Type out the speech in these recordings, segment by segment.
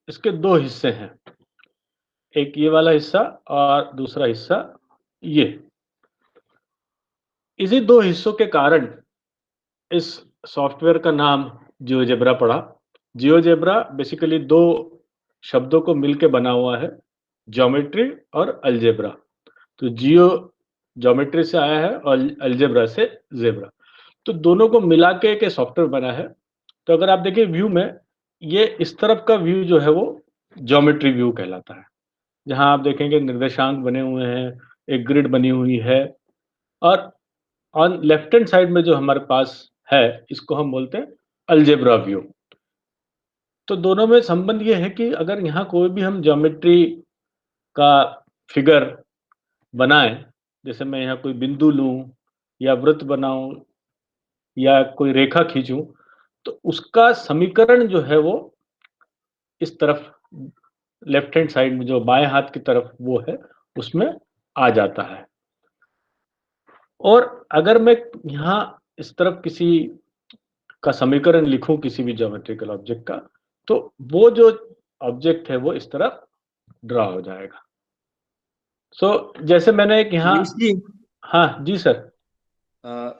इसके दो हिस्से हैं, एक ये वाला हिस्सा और दूसरा हिस्सा ये। इसी दो हिस्सों के कारण इस सॉफ्टवेयर का नाम जियोजेब्रा पड़ा। जियोजेब्रा बेसिकली दो शब्दों को मिलके बना हुआ है, ज्योमेट्री और अलजेब्रा। तो जियो ज्योमेट्री से आया है और अलजेब्रा से ज़ेब्रा। तो दोनों को मिला के एक सॉफ्टवेयर बना है। तो अगर आप देखिए व्यू में, ये इस तरफ का व्यू जो है वो ज्योमेट्री व्यू कहलाता है। जहाँ आप देखेंगे निर्देशांक बने हुए हैं, एक ग्रिड बनी हुई है और ऑन लेफ्ट हैंड साइड में जो हमारे पास है, इसको हम बोलते हैं अलजेब्रा व्यू। तो दोनों में संबंध ये है कि अगर यहाँ कोई भी हम ज्योमेट्री का फिगर बनाएँ, जैसे मैं यहाँ कोई बिंदु लूँ या वृत्त बनाऊँ या कोई रेखा खींचूँ, तो उसका समीकरण जो है वो इस तरफ लेफ्ट हैंड साइड में जो बाएँ हाथ की तरफ वो है, उसमें आ जाता है। और अगर मैं यहाँ इस तरफ किसी का समीकरण लिखूँ किसी भी ज्योमेट्रिकल ऑब्जेक्ट का, तो वो जो ऑब्जेक्ट है वो इस तरफ ड्रा हो जाएगा। जैसे मैंने एक यहाँ। मनीष जी, हाँ, जी सर।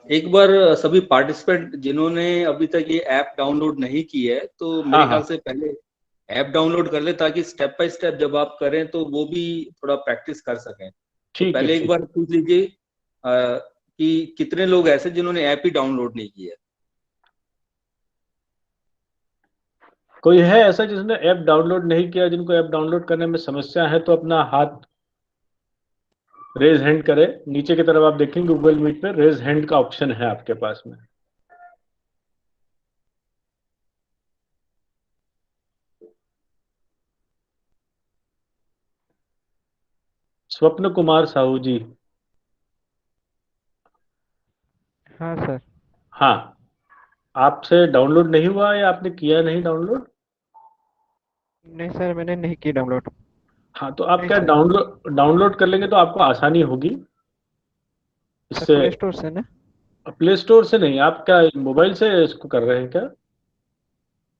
एक बार सभी पार्टिसिपेंट जिन्होंने अभी तक ये ऐप डाउनलोड नहीं की है, तो हाँ, मेरे ख्याल हाँ। से पहले ऐप डाउनलोड कर ले, ताकि स्टेप बाय स्टेप जब आप करें तो वो भी थोड़ा प्रैक्टिस कर सकें। तो ठीक है, पहले एक ठीक बार है। पूछ लीजिए कि कितने लोग ऐसे जिन्होंने ऐप ही डाउनलोड नहीं की है। कोई है ऐसा जिसने ऐप डाउनलोड नहीं किया, जिनको ऐप डाउनलोड करने में समस्या है, तो अपना हाथ रेज़ हैंड करे। नीचे की तरफ आप देखेंगे गूगल मीट पे रेज़ हैंड का ऑप्शन है आपके पास में। स्वप्न कुमार साहू जी। हाँ सर। हाँ, आपसे डाउनलोड नहीं हुआ या आपने किया नहीं डाउनलोड? नहीं सर, मैंने नहीं की डाउनलोड। हाँ, तो आप नहीं क्या सर। डाउनलोड कर लेंगे तो आपको आसानी होगी सर इससे। प्ले स्टोर से ना? प्ले स्टोर से नहीं, आप क्या मोबाइल से इसको कर रहे हैं क्या?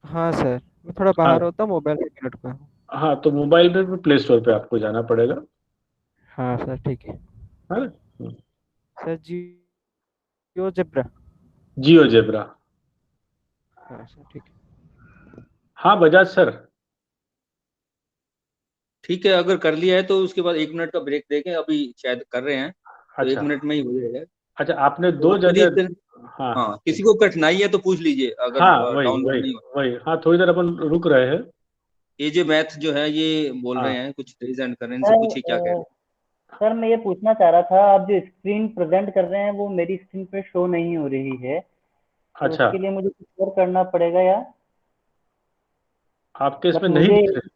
हाँ सर, मैं थोड़ा बाहर हाँ, होता हूँ, मोबाइल पे कनेक्ट हुआ हूँ। हाँ, तो मोबाइल में भी प्ले स्टोर पे आपको जाना पड़ेगा, हाँ सर ठीक है। है ना? सर जियो जेब्रा। जियो जेब्रा। हाँ सर ठीक है। हाँ, बजाज सर। ठीक है, अगर कर लिया है तो उसके बाद 1 मिनट का ब्रेक देंगे, अभी शायद कर रहे हैं तो एक अच्छा, मिनट में ही हो जाएगा। अच्छा, आपने तो 2 चलिए जगह। फिर। हाँ, हाँ, हाँ। किसी को कठिनाई है तो पूछ लीजिए, अगर हाँ, वही, डाउनलोड वही, नहीं हो। वही। हाँ, थोड़ी देर अपन रुक रहे हैं। एजे मैथ जो है ये बोल रहे हाँ, हैं, कुछ रेज एंड करें, इनसे सर पूछिए क्या कह रहे सर मैं ये पूछना चाह रहा था, आप जो स्क्रीन प्रेजेंट कर रहे हैं वो मेरी स्क्रीन पे शो नहीं हो रही है, तो अच्छा, उसके लिए मुझे कुछ और करना पड़ेगा या आपके बस इसमें नहीं मुझे? दिख रहे?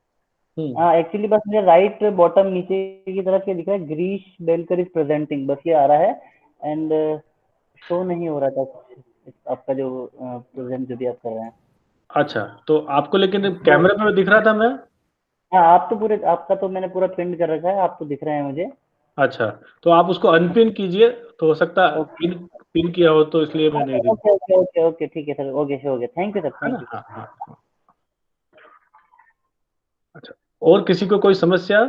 हुँ, हाँ, एक्चुअली बस मुझे राइट बॉटम नीचे की तरफ ये दिख रहा है, गिरीश बेलकर इज प्रेजेंटिंग, बस ये आ रहा है। एंड शो नहीं हो रहा था कुछ आपका जो प्रेजेंट जो भी आप कर रहे हैं। अच्छा, तो आपको लेकिन तो कैमरे में दिख रहा था मैं? हाँ, आप तो पूरे, आपका तो मैंने पूरा पिन कर रखा है, आप तो दिख रहे हैं मुझे। अच्छा, तो आप उसको अनपिन कीजिए, तो हो सकता है ओके पिन पिन किया हो तो इसलिए मैं नहीं दिख। ओके ओके ओके ओके, ठीक है सर, ओके हो गया, थैंक यू सर, है थैंक ना? यू। हाँ, हाँ, हाँ। अच्छा, और किसी को कोई समस्या?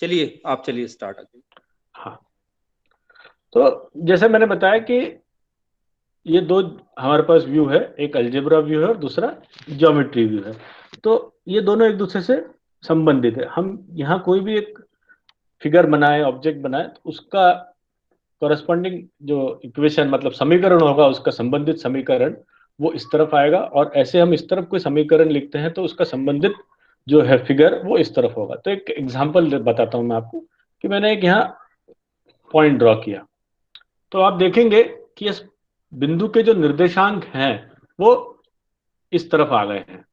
चलिए, आप चलिए स्टार्ट आगे। हाँ, तो जैसे मैंने बताया कि ये 2 हमारे पास व्यू है, एक अलजेब्रा व्यू है और दूसरा ज्योमेट्री व्यू है। तो ये दोनों एक-दूसरे से संबंधित है। हम यहाँ कोई भी एक फिगर बनाएँ, ऑब्जेक्ट बनाएँ, तो उसका कॉरेस्पॉन्डिंग जो इक्वेशन मतलब समीकरण होगा, उसका संबंधित समीकरण वो इस तरफ आएगा और ऐसे हम इस तरफ कोई समीकरण लिखते हैं तो उसका संबंधित जो है फिगर वो इस तरफ होगा। तो एक एग्जांपल बताता हूँ मैं आपको कि मैंने एक यहाँ पॉइंट ड्रॉ किया, तो आप देखेंगे कि इस बिंदु के जो निर्देशांक हैं वो इस तरफ आ गए हैं।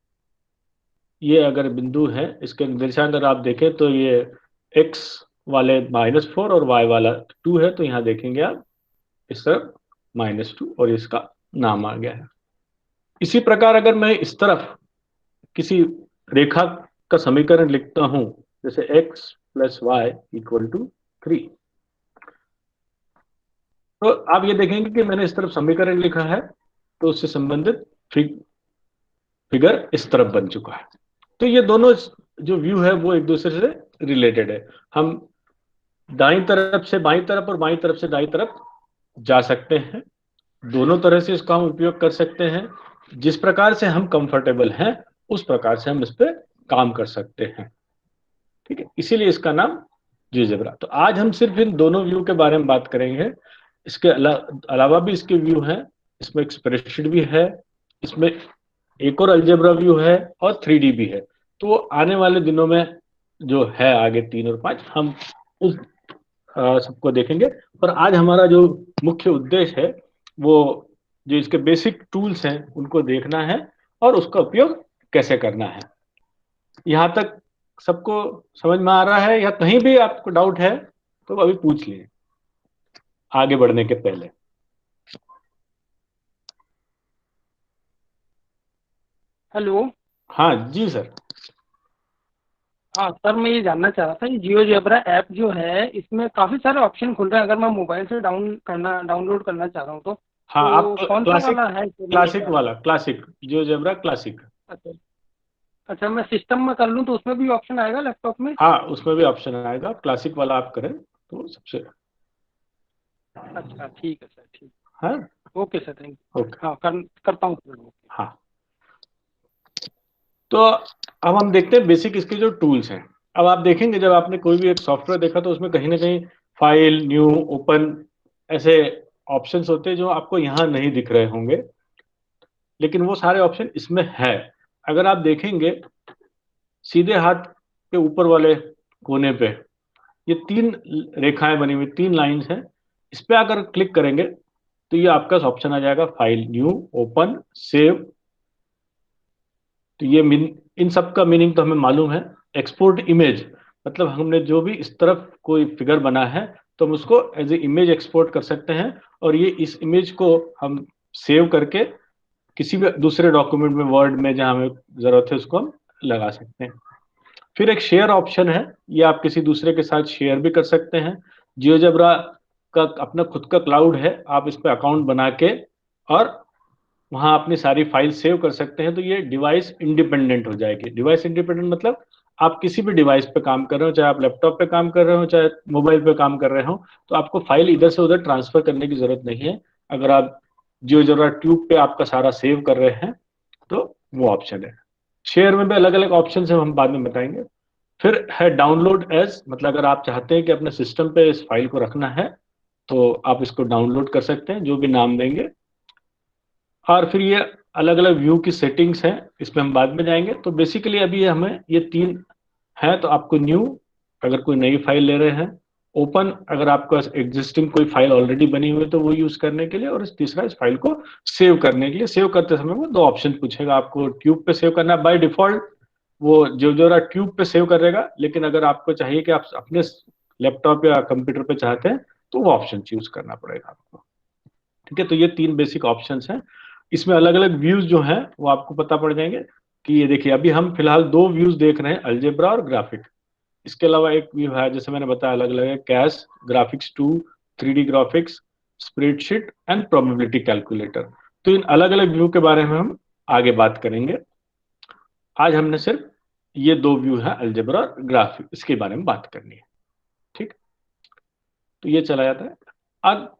ये अगर बिंदु है, इसके निर्देशांक अगर आप देखें तो ये x वाले -4 और y वाला 2 है, तो यहाँ देखेंगे आप इस तरफ -2 और इसका नाम आ गया है। इसी प्रकार अगर मैं इस तरफ किसी रेखा का समीकरण लिखता हूं, जैसे x + y = 3, तो आप ये देखेंगे कि मैंने इस तरफ समीकरण लिखा है, तो उससे संबंधित फिगर इस तरफ बन चुका है। तो ये दोनों जो व्यू है वो एक दूसरे से रिलेटेड है। हम दाईं तरफ से बाईं तरफ और बाईं तरफ से दाईं तरफ जा सकते हैं। दोनों तरह से इसका हम उपयोग कर सकते हैं। जिस प्रकार से हम कंफर्टेबल हैं उस प्रकार से हम इस पे काम कर सकते हैं। ठीक है, इसीलिए इसका नाम जियोजेब्रा। तो आज हम सिर्फ इन दोनों व्यू के बारे में बात करेंगे। इसके अलावा भी इसके व्यू हैं, इसमें एक स्प्रेडशीट भी है, इसमें एक और अलजेब्रा व्यू है और 3D भी है। तो आने वाले दिनों में जो है आगे 3 और 5 हम उस सबको देखेंगे। पर आज हमारा जो मुख्य उद्देश्य है वो जो इसके बेसिक टूल्स हैं उनको देखना है और उसका उपयोग कैसे करना है। यहाँ तक सबको समझ में आ रहा है या कहीं भी आपको डाउट है तो अभी पूछ लिए आगे बढ़ने के पहले। हेलो। हाँ जी सर। हाँ सर, मैं ये जानना चाह रहा था, ये जियोजेब्रा ऐप जो है इसमें काफ़ी सारे ऑप्शन खुल रहे हैं। अगर मैं मोबाइल से डाउनलोड करना चाह रहा हूँ हाँ, आप तो कौन सा क्लासिक वाला है क्लासिक जियोजेब्रा क्लासिक। अच्छा। अच्छा, मैं सिस्टम में कर लूँ तो उसमें भी ऑप्शन आएगा लैपटॉप में? हाँ, उसमें भी ऑप्शन आएगा। क्लासिक वाला आप करें तो सबसे अच्छा ठीक है सर, ठीक। हाँ। Okay sir, thank you. Okay. हाँ करता हूँ सर। हाँ, तो अब हम देखते हैं बेसिक इसके जो टूल्स हैं। अब आप देखेंगे जब आपने कोई भी एक सॉफ्टवेयर देखा तो उसमें कहीं ना कहीं फाइल, न्यू, ओपन ऐसे ऑप्शंस होते हैं जो आपको यहाँ नहीं दिख रहे होंगे, लेकिन वो सारे ऑप्शन इसमें है। अगर आप देखेंगे सीधे हाथ के ऊपर वाले कोने पे ये 3 रेखाएं बनी हुई, 3 लाइंस हैं। इस पे अगर क्लिक करेंगे तो ये आपका ऑप्शन आ जाएगा फाइल, न्यू, ओपन, सेव। तो ये इन सब का मीनिंग तो हमें मालूम है। एक्सपोर्ट इमेज मतलब हमने जो भी इस तरफ कोई फिगर बना है तो हम उसको एज ए इमेज एक्सपोर्ट कर सकते हैं और ये इस इमेज को हम सेव करके किसी भी दूसरे डॉक्यूमेंट में, वर्ड में जहां हमें जरूरत है उसको हम लगा सकते हैं। फिर एक शेयर ऑप्शन है, ये आप किसी दूसरे के साथ शेयर भी कर सकते हैं। जियोजेब्रा का अपना खुद का क्लाउड है, आप इस पर अकाउंट बना के और वहां अपनी सारी फाइल सेव कर सकते हैं। तो ये डिवाइस इंडिपेंडेंट हो जाएगी। डिवाइस इंडिपेंडेंट मतलब आप किसी भी डिवाइस पे काम कर रहे हो, चाहे आप लैपटॉप पे काम कर रहे हो, चाहे मोबाइल पे काम कर रहे हो, तो आपको फाइल इधर से उधर ट्रांसफर करने की जरूरत नहीं है। अगर आप जियोजेब्रा ट्यूब पे आपका सारा सेव कर रहे हैं तो वो ऑप्शन है। शेयर में भी अलग अलग ऑप्शन है, हम बाद में बताएंगे। फिर है डाउनलोड एज, मतलब अगर आप चाहते हैं कि अपने सिस्टम पे इस फाइल को रखना है तो आप इसको डाउनलोड कर सकते हैं, जो भी नाम देंगे। और फिर ये अलग अलग व्यू की सेटिंग्स हैं, इसमें हम बाद में जाएंगे। तो बेसिकली अभी हमें ये 3 है। तो आपको न्यू अगर कोई नई फाइल ले रहे हैं, ओपन अगर आपका एग्जिस्टिंग कोई फाइल ऑलरेडी बनी हुई है तो वो यूज करने के लिए, और तीसरा इस फाइल को सेव करने के लिए। सेव करते समय वो 2 ऑप्शन पूछेगा, आपको ट्यूब पे सेव करना है। बाय डिफॉल्ट वो जियोजेब्रा ट्यूब पे सेव करेगा, लेकिन अगर आपको चाहिए कि आप अपने लैपटॉप या कंप्यूटर पे चाहते हैं तो वो ऑप्शन चूज करना पड़ेगा आपको। ठीक है, तो ये 3 बेसिक ऑप्शंस हैं। इसमें अलग अलग व्यूज जो हैं वो आपको पता पड़ जाएंगे कि ये देखिए अभी हम फिलहाल 2 व्यूज देख रहे हैं, अलजेब्रा और ग्राफिक। इसके अलावा एक व्यू है, जैसे मैंने बताया, अलग अलग है, cash, graphics 2, 3D graphics, spreadsheet and probability calculator. तो इन अलग अलग व्यू के बारे में हम आगे बात करेंगे। आज हमने सिर्फ ये 2 व्यू है, अलजेब्रा और ग्राफिक, इसके बारे में बात करनी है। ठीक, तो ये चला जाता है। अब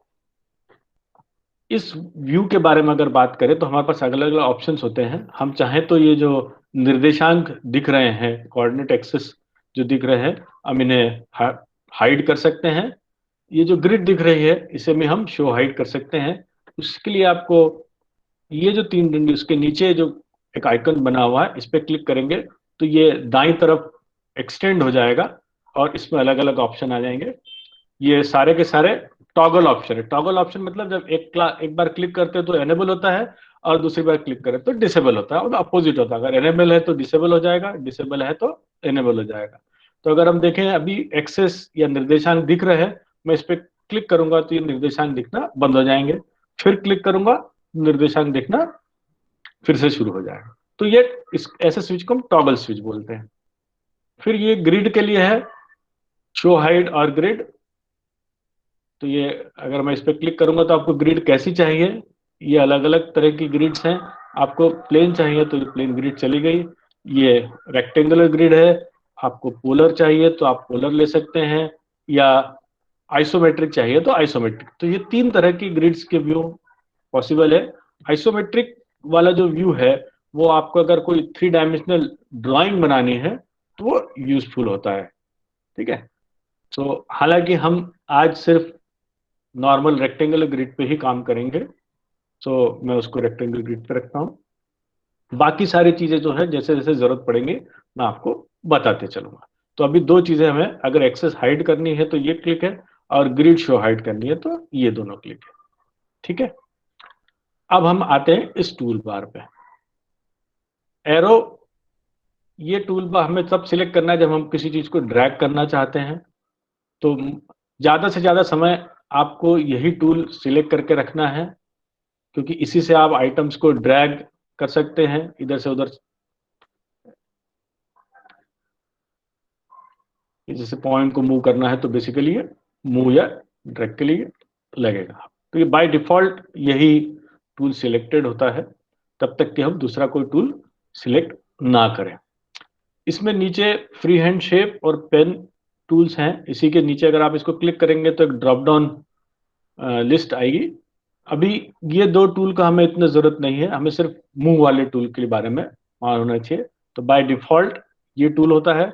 इस व्यू के बारे में अगर बात करें तो हमारे पास अलग अलग ऑप्शंस होते हैं। हम चाहें तो ये जो निर्देशांक दिख रहे हैं, कोऑर्डिनेट एक्सिस जो दिख रहे हैं, हम इन्हें हाइड कर सकते हैं। ये जो ग्रिड दिख रही है इसे भी हम शो हाइड कर सकते हैं। उसके लिए आपको ये जो 3 डंडे, उसके नीचे जो एक आइकन बना हुआ है, इस पर क्लिक करेंगे तो ये दाईं तरफ एक्सटेंड हो जाएगा और इसमें अलग अलग ऑप्शन आ जाएंगे। ये सारे के सारे टॉगल ऑप्शन है। टॉगल ऑप्शन मतलब जब एक बार क्लिक करते हैं तो एनेबल होता है और दूसरी बार क्लिक करें तो डिसेबल होता है, और अपोजिट होता है। अगर एनेबल है तो डिसेबल हो जाएगा, डिसेबल है तो एनेबल हो जाएगा। तो अगर हम देखें अभी एक्सेस या निर्देशांक दिख रहे हैं, मैं इस पर क्लिक करूंगा तो ये निर्देशांक दिखना बंद हो जाएंगे। फिर क्लिक करूंगा, निर्देशांक दिखना फिर से शुरू हो जाएगा। तो ये ऐसे स्विच को हम टॉगल स्विच बोलते हैं। फिर ये ग्रिड के लिए है, शो हाइड और ग्रिड। तो ये अगर मैं इस पर क्लिक करूंगा तो आपको ग्रिड कैसी चाहिए, ये अलग अलग तरह की ग्रिड्स हैं। आपको प्लेन चाहिए तो प्लेन ग्रिड चली गई, ये रेक्टेंगुलर ग्रिड है। आपको पोलर चाहिए तो आप पोलर ले सकते हैं, या आइसोमेट्रिक चाहिए तो आइसोमेट्रिक। तो ये 3 तरह की ग्रिड्स के व्यू पॉसिबल है। आइसोमेट्रिक वाला जो व्यू है वो आपको अगर कोई 3 डायमेंशनल ड्राइंग बनानी है तो वो यूजफुल होता है। ठीक है, तो हालांकि हम आज सिर्फ नॉर्मल रेक्टेंगुलर ग्रिड पे ही काम करेंगे, तो मैं उसको रेक्टेंगुलर ग्रिड पे रखता हूँ। बाकी सारी चीजें जो है जैसे जैसे जरूरत पड़ेंगे मैं आपको बताते चलूंगा। तो अभी 2 चीजें हमें, अगर एक्सेस हाइड करनी है तो ये क्लिक है, और ग्रिड शो हाइड करनी है तो ये दोनों क्लिक है। ठीक है, अब हम आते हैं इस टूल बार पे। एरो, ये टूल बार हमें तब सिलेक्ट करना है जब हम किसी चीज को ड्रैग करना चाहते हैं। तो ज्यादा से ज्यादा समय आपको यही टूल सिलेक्ट करके रखना है, क्योंकि इसी से आप आइटम्स को ड्रैग कर सकते हैं इधर से उधर। जैसे पॉइंट को मूव करना है तो बेसिकली ये मूव या ड्रैग के लिए लगेगा। तो ये बाय डिफॉल्ट यही टूल सिलेक्टेड होता है तब तक कि हम दूसरा कोई टूल सिलेक्ट ना करें। इसमें नीचे फ्री हैंड शेप और पेन टूल्स हैं। इसी के नीचे अगर आप इसको क्लिक करेंगे तो एक ड्रॉप डाउन लिस्ट आएगी। अभी ये 2 टूल का हमें इतना जरूरत नहीं है, हमें सिर्फ मूव वाले टूल के बारे में मालूम होना चाहिए। तो बाय डिफॉल्ट ये टूल होता है।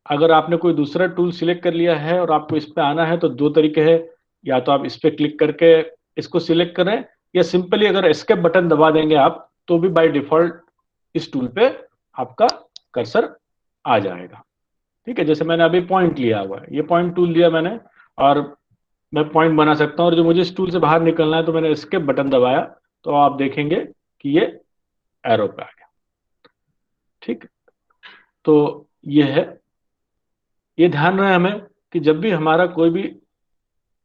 अगर आपने कोई दूसरा टूल सिलेक्ट कर लिया है और आपको इस पे आना है तो 2 तरीके हैं, या तो आप इस पे क्लिक करके इसको सिलेक्ट करें, या सिंपली अगर एस्केप बटन दबा देंगे आप तो भी बाय डिफॉल्ट इस टूल पे आपका कर्सर आ जाएगा। ठीक है, जैसे मैंने अभी पॉइंट लिया हुआ है, ये पॉइंट टूल लिया मैंने, और मैं पॉइंट बना सकता हूँ। और जो मुझे इस टूल से बाहर निकलना है तो मैंने एस्केप बटन दबाया तो आप देखेंगे कि ये एरो पे आ गया। ठीक, तो ये है। ये ध्यान रहे हमें कि जब भी हमारा कोई भी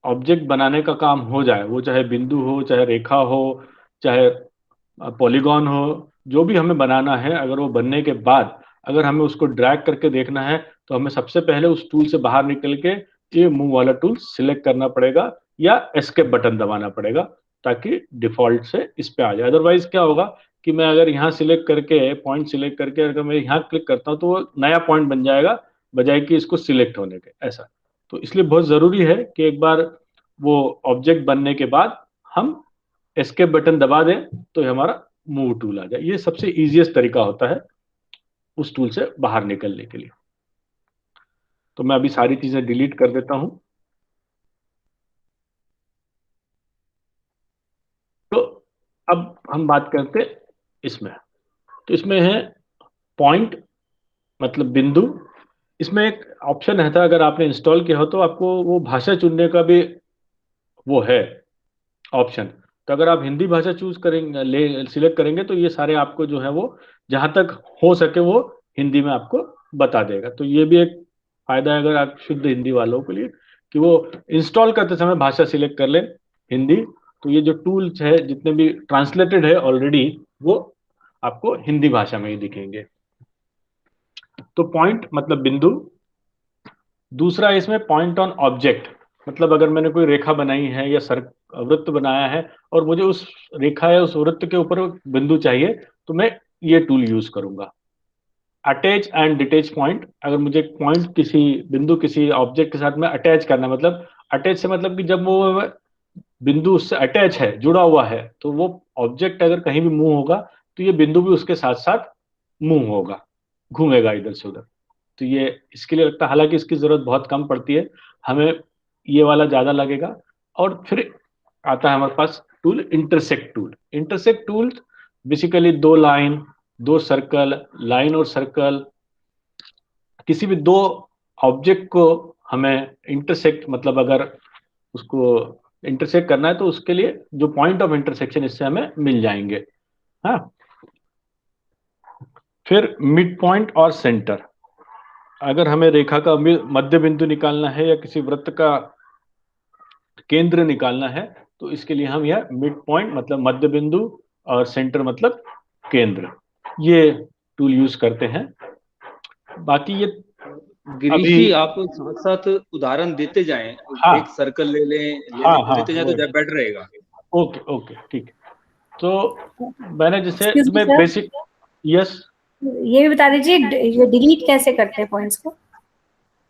ऑब्जेक्ट बनाने का काम हो जाए, वो चाहे बिंदु हो, चाहे रेखा हो, चाहे पॉलीगॉन हो, जो भी हमें बनाना है, अगर वो बनने के बाद अगर हमें उसको ड्रैग करके देखना है तो हमें सबसे पहले उस टूल से बाहर निकल के ये मूव वाला टूल सिलेक्ट करना पड़ेगा या एस्केप बटन दबाना पड़ेगा, ताकि डिफॉल्ट से इस पे आ जाए। अदरवाइज क्या होगा कि मैं अगर यहाँ सिलेक्ट करके पॉइंट सिलेक्ट करके अगर मैं यहाँ क्लिक करता हूँ तो वो नया पॉइंट बन जाएगा बजाय कि इसको सिलेक्ट होने के, ऐसा। तो इसलिए बहुत जरूरी है कि एक बार वो ऑब्जेक्ट बनने के बाद हम एस्केप बटन दबा दें तो ये हमारा मूव टूल आ जाए। ये सबसे इजीएस्ट तरीका होता है उस टूल से बाहर निकलने के लिए। तो मैं अभी सारी चीजें डिलीट कर देता हूं। तो अब हम बात करते इसमें। तो इसमें है पॉइंट, मतलब बिंदु। इसमें एक ऑप्शन है था, अगर आपने इंस्टॉल किया हो तो आपको वो भाषा चुनने का भी वो है ऑप्शन। तो अगर आप हिंदी भाषा चूज करेंगे, ले सिलेक्ट करेंगे तो ये सारे आपको जो है वो जहां तक हो सके वो हिंदी में आपको बता देगा। तो ये भी एक फायदा है अगर आप शुद्ध हिंदी वालों के लिए, कि वो इंस्टॉल करते समय भाषा सिलेक्ट कर ले हिंदी। तो ये जो टूल्स है जितने भी ट्रांसलेटेड है ऑलरेडी, वो आपको हिंदी भाषा में ही दिखेंगे। तो पॉइंट मतलब बिंदु। दूसरा इसमें पॉइंट ऑन ऑब्जेक्ट, मतलब अगर मैंने कोई रेखा बनाई है या वृत्त बनाया है और मुझे उस रेखा या उस वृत्त के ऊपर बिंदु चाहिए तो मैं ये टूल यूज करूंगा। अटैच एंड डिटेच पॉइंट, अगर मुझे पॉइंट किसी बिंदु किसी ऑब्जेक्ट के साथ में अटैच करना, मतलब अटैच से मतलब कि जब वो बिंदु उससे अटैच है, जुड़ा हुआ है, तो वो ऑब्जेक्ट अगर कहीं भी मूव होगा तो ये बिंदु भी उसके साथ साथ मूव होगा, घूमेगा इधर से उधर। तो ये इसके लिए लगता है, हालांकि इसकी जरूरत बहुत कम पड़ती है, हमें ये वाला ज्यादा लगेगा। और फिर आता है हमारे पास tool intersect tool. Intersect tool basically 2 line, 2 circle, line और सर्कल, किसी भी 2 ऑब्जेक्ट को हमें इंटरसेक्ट, मतलब अगर उसको इंटरसेक्ट करना है तो उसके लिए जो पॉइंट ऑफ इंटरसेक्शन इससे हमें मिल जाएंगे। हाँ, फिर मिड पॉइंट और सेंटर, अगर हमें रेखा का मध्य बिंदु निकालना है या किसी वृत्त का केंद्र निकालना है तो इसके लिए हम यह मिड पॉइंट मतलब मध्य बिंदु और सेंटर मतलब केंद्र, ये टूल यूज करते हैं। बाकी ये गिरीश अभी जी, आप साथ साथ उदाहरण देते जाएं, हाँ एक सर्कल ले लें, हाँ हाँ लेते जाएं तो वही, बेटर रहेगा। ओके ओके ठीक है। तो मैंने जैसे एक्सक्यूज मी तुम्हें सर, बेसिक, यस, ये भी बता दीजिए ये डिलीट कैसे करते हैं पॉइंट्स को?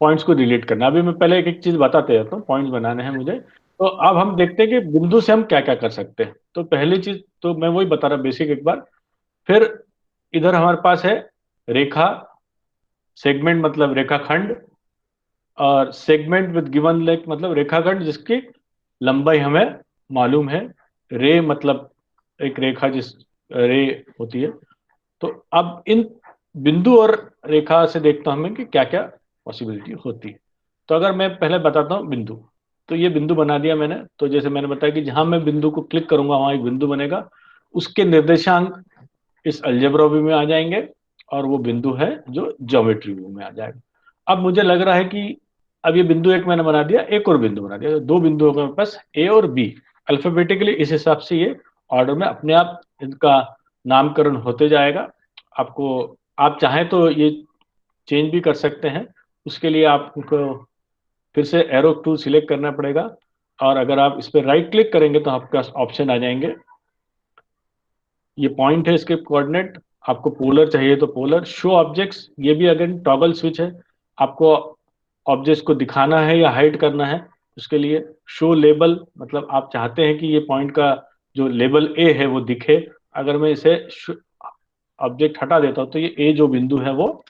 पॉइंट्स को डिलीट करना, अभी मैं पहले एक एक चीज बताते जाता हूँ, पॉइंट्स बनाने हैं मुझे। तो अब हम देखते हैं कि बिंदु से हम क्या क्या कर सकते हैं। तो पहली चीज तो मैं वही बता रहा बेसिक एक बार। फिर इधर हमारे पास है रेखा, सेगमेंट मतलब रेखाखंड, और सेगमेंट विद गिवन लेंथ मतलब रेखाखंड जिसकी लंबाई हमें मालूम है। रे मतलब एक रेखा जिस रे होती है। तो अब इन बिंदु और रेखा से देखता हूं मैं कि क्या क्या पॉसिबिलिटी होती है। तो अगर मैं पहले बताता हूँ बिंदु, तो ये बिंदु बना दिया मैंने। तो जैसे मैंने बताया कि जहां मैं बिंदु को क्लिक करूंगा वहां एक बिंदु बनेगा, उसके निर्देशांक इस अलजेब्रा व्यू में आ जाएंगे, और वो बिंदु है जो ज्योमेट्री व्यू में आ जाएगा। अब मुझे लग रहा है कि अब ये बिंदु एक मैंने बना दिया, एक और बिंदु बना दिया, तो दो बिंदु हो गए मेरे पास ए और बी। अल्फाबेटिकली इस हिसाब से ये ऑर्डर में अपने आप इनका नामकरण होते जाएगा। आपको, आप चाहें तो ये चेंज भी कर सकते हैं। उसके लिए आपको फिर से एरो टूल सिलेक्ट करना पड़ेगा, और अगर आप इस पर राइट क्लिक करेंगे तो आपके पास ऑप्शन आ जाएंगे। ये पॉइंट है, इसके कोऑर्डिनेट। आपको पोलर चाहिए तो पोलर, शो ऑब्जेक्ट्स, ये भी अगेन टॉगल स्विच है। आपको ऑब्जेक्ट्स को दिखाना है या हाइड करना है, उसके लिए शो लेबल, मतलब आप चाहते हैं कि ये पॉइंट का जो लेबल ए है वो दिखे। अगर मैं इसे ऑब्जेक्ट हटा देता हूं तो ये ए जो बिंदु है वो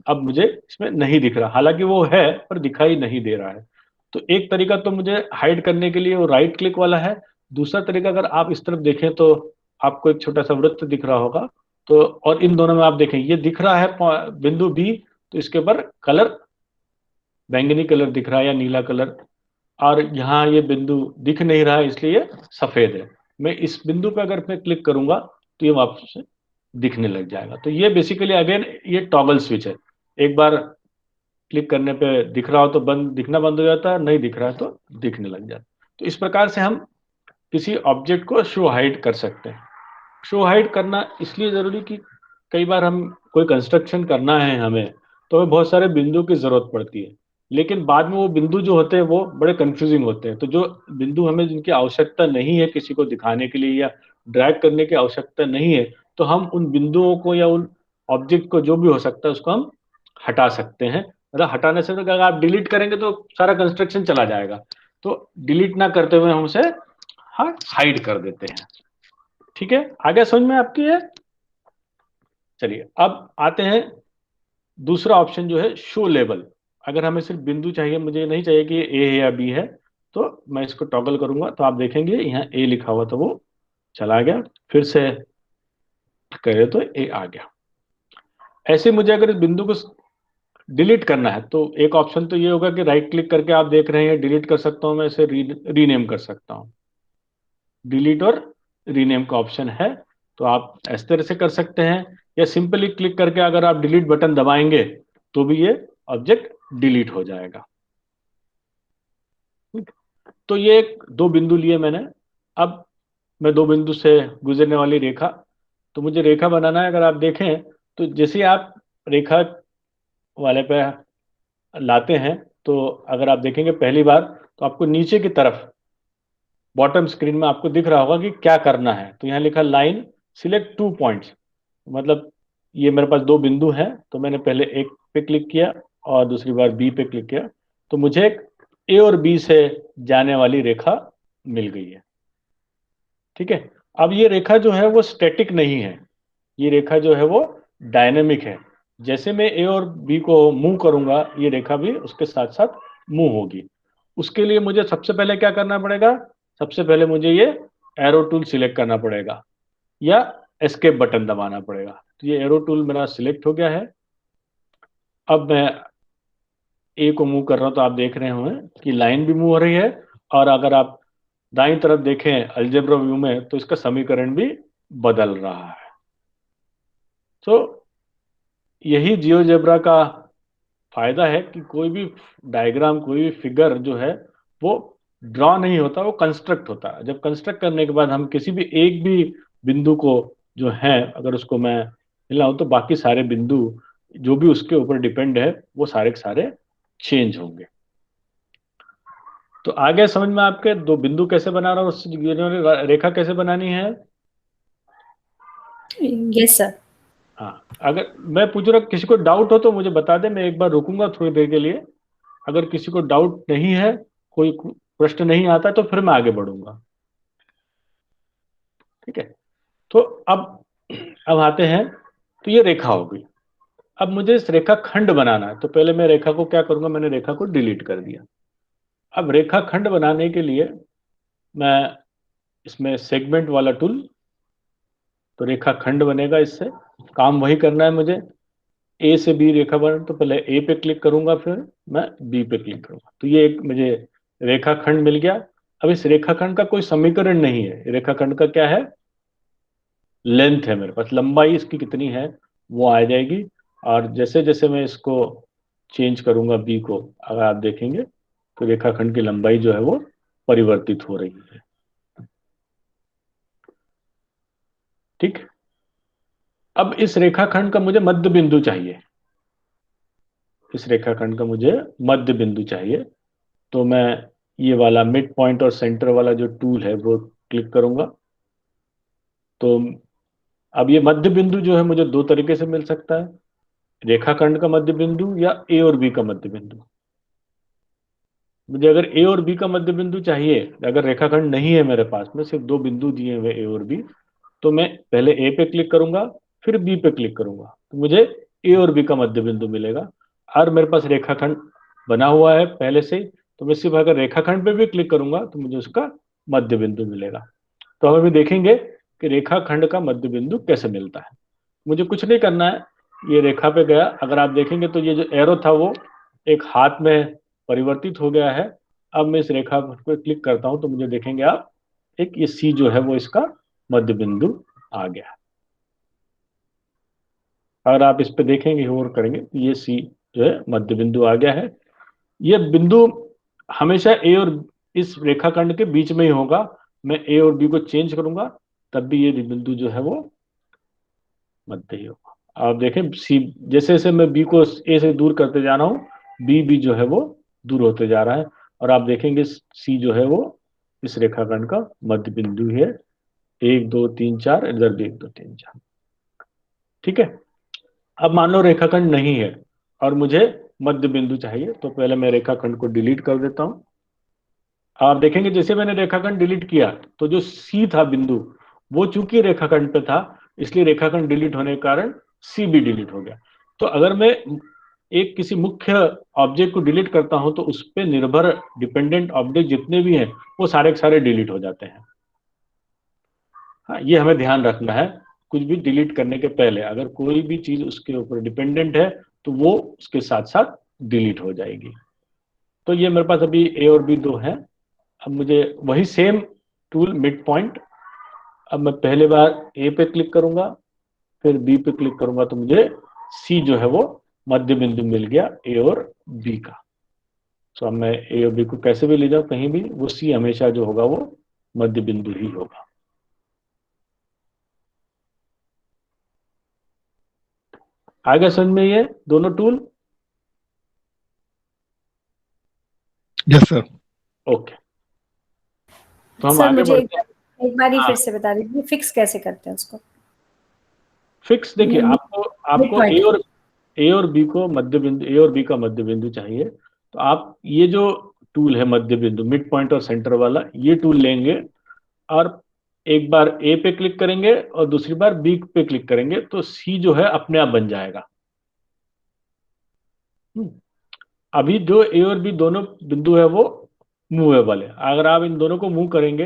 अब मुझे इसमें नहीं दिख रहा, हालांकि वो है पर दिखाई नहीं दे रहा है। तो एक तरीका तो मुझे हाइड करने के लिए वो राइट क्लिक वाला है। दूसरा तरीका, अगर आप इस तरफ देखें तो आपको एक छोटा सा वृत्त दिख रहा होगा। तो और इन दोनों में आप देखें ये दिख रहा है बिंदु बी, तो इसके ऊपर कलर बैंगनी कलर दिख रहा है या नीला कलर, और यहाँ ये बिंदु दिख नहीं रहा है इसलिए ये सफेद है। मैं इस बिंदु पे अगर मैं क्लिक करूंगा तो ये वापस से दिखने लग जाएगा। तो ये बेसिकली अगेन ये टॉगल स्विच है। एक बार क्लिक करने पे दिख रहा हो तो बंद दिखना बंद हो जाता है, नहीं दिख रहा है तो दिखने लग जाता है। तो इस प्रकार से हम किसी ऑब्जेक्ट को शो हाइड कर सकते हैं। शो हाइड करना इसलिए जरूरी कि कई बार हम कोई कंस्ट्रक्शन करना है हमें, तो हमें बहुत सारे बिंदु की जरूरत पड़ती है, लेकिन बाद में वो बिंदु जो होते हैं वो बड़े कंफ्यूजिंग होते हैं। तो जो बिंदु हमें जिनकी आवश्यकता नहीं है किसी को दिखाने के लिए या ड्रैग करने की आवश्यकता नहीं है, तो हम उन बिंदुओं को या उन ऑब्जेक्ट को जो भी हो सकता है उसको हम हटा सकते हैं। मतलब हटाने से तो अगर आप डिलीट करेंगे तो सारा कंस्ट्रक्शन चला जाएगा। तो डिलीट ना करते हुए हम उसे हाँ हाइड कर देते हैं। ठीक है, आगे समझ में आपकी है। चलिए अब आते हैं दूसरा ऑप्शन जो है शो लेबल। अगर हमें सिर्फ बिंदु चाहिए, मुझे नहीं चाहिए कि ए है या बी है, तो मैं इसको टॉगल करूंगा तो आप देखेंगे यहाँ ए लिखा हुआ तो वो चला गया, फिर से करे तो ए आ गया। ऐसे मुझे अगर इस बिंदु को डिलीट करना है तो एक ऑप्शन तो ये होगा कि राइट क्लिक करके आप देख रहे हैं डिलीट कर सकता हूं, मैं इसे रीनेम कर सकता हूं। डिलीट और रीनेम का ऑप्शन है, तो आप इस तरह से कर सकते हैं, या सिंपली क्लिक करके अगर आप डिलीट बटन दबाएंगे तो भी ये ऑब्जेक्ट डिलीट हो जाएगा। तो ये दो बिंदु लिए मैंने। अब मैं दो बिंदु से गुजरने वाली रेखा, तो मुझे रेखा बनाना है। अगर आप देखें तो जैसे आप रेखा वाले पे लाते हैं, तो अगर आप देखेंगे पहली बार तो आपको नीचे की तरफ बॉटम स्क्रीन में आपको दिख रहा होगा कि क्या करना है। तो यहाँ लिखा लाइन सिलेक्ट 2 पॉइंट्स, मतलब ये मेरे पास दो बिंदु हैं, तो मैंने पहले एक पे क्लिक किया और दूसरी बार बी पे क्लिक किया, तो मुझे एक ए और बी से जाने वाली रेखा मिल गई है। ठीक है, अब ये रेखा जो है वो स्टैटिक नहीं है, ये रेखा जो है वो डायनेमिक है। जैसे मैं ए और बी को मूव करूंगा ये रेखा भी उसके साथ साथ मूव होगी। उसके लिए मुझे सबसे पहले क्या करना पड़ेगा, सबसे पहले मुझे ये एरो टूल सिलेक्ट करना पड़ेगा या एस्केप बटन दबाना पड़ेगा। तो ये एरो टूल मेरा सिलेक्ट हो गया है। अब मैं ए को मूव कर रहा हूं तो आप देख रहे होंगे कि लाइन भी मूव हो रही है, और अगर आप दाईं तरफ देखें अलजेब्रा व्यू में तो इसका समीकरण भी बदल रहा है। तो यही जियोजेब्रा का फायदा है कि कोई भी डायग्राम, कोई भी फिगर जो है वो ड्रॉ नहीं होता, वो कंस्ट्रक्ट होता है। जब कंस्ट्रक्ट करने के बाद हम किसी भी एक भी बिंदु को जो है अगर उसको मैं हिलाऊं तो बाकी सारे बिंदु जो भी उसके ऊपर डिपेंड है वो सारे के सारे चेंज होंगे। तो आगे समझ में आपके दो बिंदु कैसे बना रहा हूँ, उस रेखा कैसे बनानी है। Yes sir. हाँ, अगर मैं पूछ रहा किसी को डाउट हो तो मुझे बता दे, मैं एक बार रुकूंगा थोड़ी देर के लिए। अगर किसी को डाउट नहीं है, कोई प्रश्न नहीं आता, तो फिर मैं आगे बढ़ूंगा। ठीक है, तो अब आते हैं। तो ये रेखा हो गई। अब मुझे इस रेखा खंड बनाना है, तो पहले मैं रेखा को क्या करूंगा, मैंने रेखा को डिलीट कर दिया। अब रेखा खंड बनाने के लिए मैं इसमें सेगमेंट वाला टूल, तो रेखा खंड बनेगा। इससे काम वही करना है मुझे, ए से बी रेखा बना, तो पहले ए पे क्लिक करूंगा, फिर मैं बी पे क्लिक करूंगा, तो ये एक मुझे रेखा खंड मिल गया। अब इस रेखा खंड का कोई समीकरण नहीं है, रेखा खंड का क्या है, लेंथ है मेरे पास, लंबाई इसकी कितनी है वो आ जाएगी। और जैसे जैसे मैं इसको चेंज करूंगा बी को, अगर आप देखेंगे तो रेखाखंड की लंबाई जो है वो परिवर्तित हो रही है। ठीक, अब इस रेखाखंड का मुझे मध्य बिंदु चाहिए। इस रेखाखंड का मुझे मध्य बिंदु चाहिए, तो मैं ये वाला मिड पॉइंट और सेंटर वाला जो टूल है वो क्लिक करूंगा। तो अब ये मध्य बिंदु जो है मुझे दो तरीके से मिल सकता है, रेखाखंड का मध्य बिंदु या ए और बी का मध्य बिंदु। मुझे अगर ए और बी का मध्य बिंदु चाहिए, अगर रेखाखंड नहीं है मेरे पास में, सिर्फ दो बिंदु दिए हुए ए और बी, तो मैं पहले ए पे क्लिक करूंगा, फिर बी पे क्लिक करूंगा, तो मुझे ए और बी का मध्य बिंदु मिलेगा। और मेरे पास रेखाखंड बना हुआ है पहले से ही, तो मैं सिर्फ अगर रेखाखंड पे भी क्लिक करूंगा तो मुझे उसका मध्य बिंदु मिलेगा। तो हम अभी देखेंगे कि रेखाखंड का मध्य बिंदु कैसे मिलता है। मुझे कुछ नहीं करना है, ये रेखा पे गया, अगर आप देखेंगे तो ये जो एरो था वो एक हाथ में परिवर्तित हो गया है। अब मैं इस रेखा पर क्लिक करता हूं तो मुझे देखेंगे आप, एक ये सी जो है वो इसका मध्य बिंदु आ गया। अगर आप इस पे देखेंगे और करेंगे तो ये सी जो है मध्य बिंदु आ गया है। ये बिंदु हमेशा ए और इस रेखाखंड के बीच में ही होगा। मैं ए और बी को चेंज करूंगा तब भी ये बिंदु जो है वो मध्य ही होगा। आप देखें सी, जैसे जैसे मैं बी को ए से दूर करते जा रहा हूँ, बी भी जो है वो दूर होते जा रहा है। और आप देखेंगे सी जो है वो इस रेखाखंड का मध्य बिंदु है। 1 2 3 4, इधर भी 1 2 3 4। ठीक है, अब मान लो रेखाखंड नहीं है और मुझे मध्य बिंदु चाहिए, तो पहले मैं रेखाखंड को डिलीट कर देता हूं। आप देखेंगे जैसे मैंने रेखाखंड डिलीट किया तो जो सी था बिंदु, वो चूंकि रेखाखंड पे था, इसलिए रेखाखंड डिलीट होने के कारण सी भी डिलीट हो गया। तो अगर मैं एक किसी मुख्य ऑब्जेक्ट को डिलीट करता हूं तो उस पर निर्भर डिपेंडेंट ऑब्जेक्ट जितने भी हैं वो सारे के सारे डिलीट हो जाते हैं। हाँ, ये हमें ध्यान रखना है, कुछ भी डिलीट करने के पहले अगर कोई भी चीज उसके ऊपर डिपेंडेंट है तो वो उसके साथ साथ डिलीट हो जाएगी। तो ये मेरे पास अभी ए और बी दो हैं। अब मुझे वही सेम टूल मिड पॉइंट, अब मैं पहले बार ए पे क्लिक करूंगा, फिर बी पे क्लिक करूंगा, तो मुझे सी जो है वो मध्य बिंदु मिल गया ए और बी का। तो अब मैं ए और बी को कैसे भी ले जाऊं कहीं भी, वो सी हमेशा जो होगा वो मध्य बिंदु ही होगा। आगे समझ में ये दोनों टूल। Yes sir. ओके, तो हम सर आगे मुझे बढ़ते हैं। एक बार ही हाँ, फिर से बता दीजिए, फिक्स कैसे करते हैं उसको। फिक्स देखिए, आपको मिड आपको पॉइंट। ए और बी को मध्य बिंदु, ए और बी का मध्य बिंदु चाहिए, तो आप ये जो टूल है मध्य बिंदु मिड पॉइंट और सेंटर वाला, ये टूल लेंगे और एक बार ए पे क्लिक करेंगे और दूसरी बार बी पे क्लिक करेंगे तो सी जो है अपने आप बन जाएगा। हम्म, अभी जो ए और बी दोनों बिंदु है वो मूवेबल है, अगर आप इन दोनों को मूव करेंगे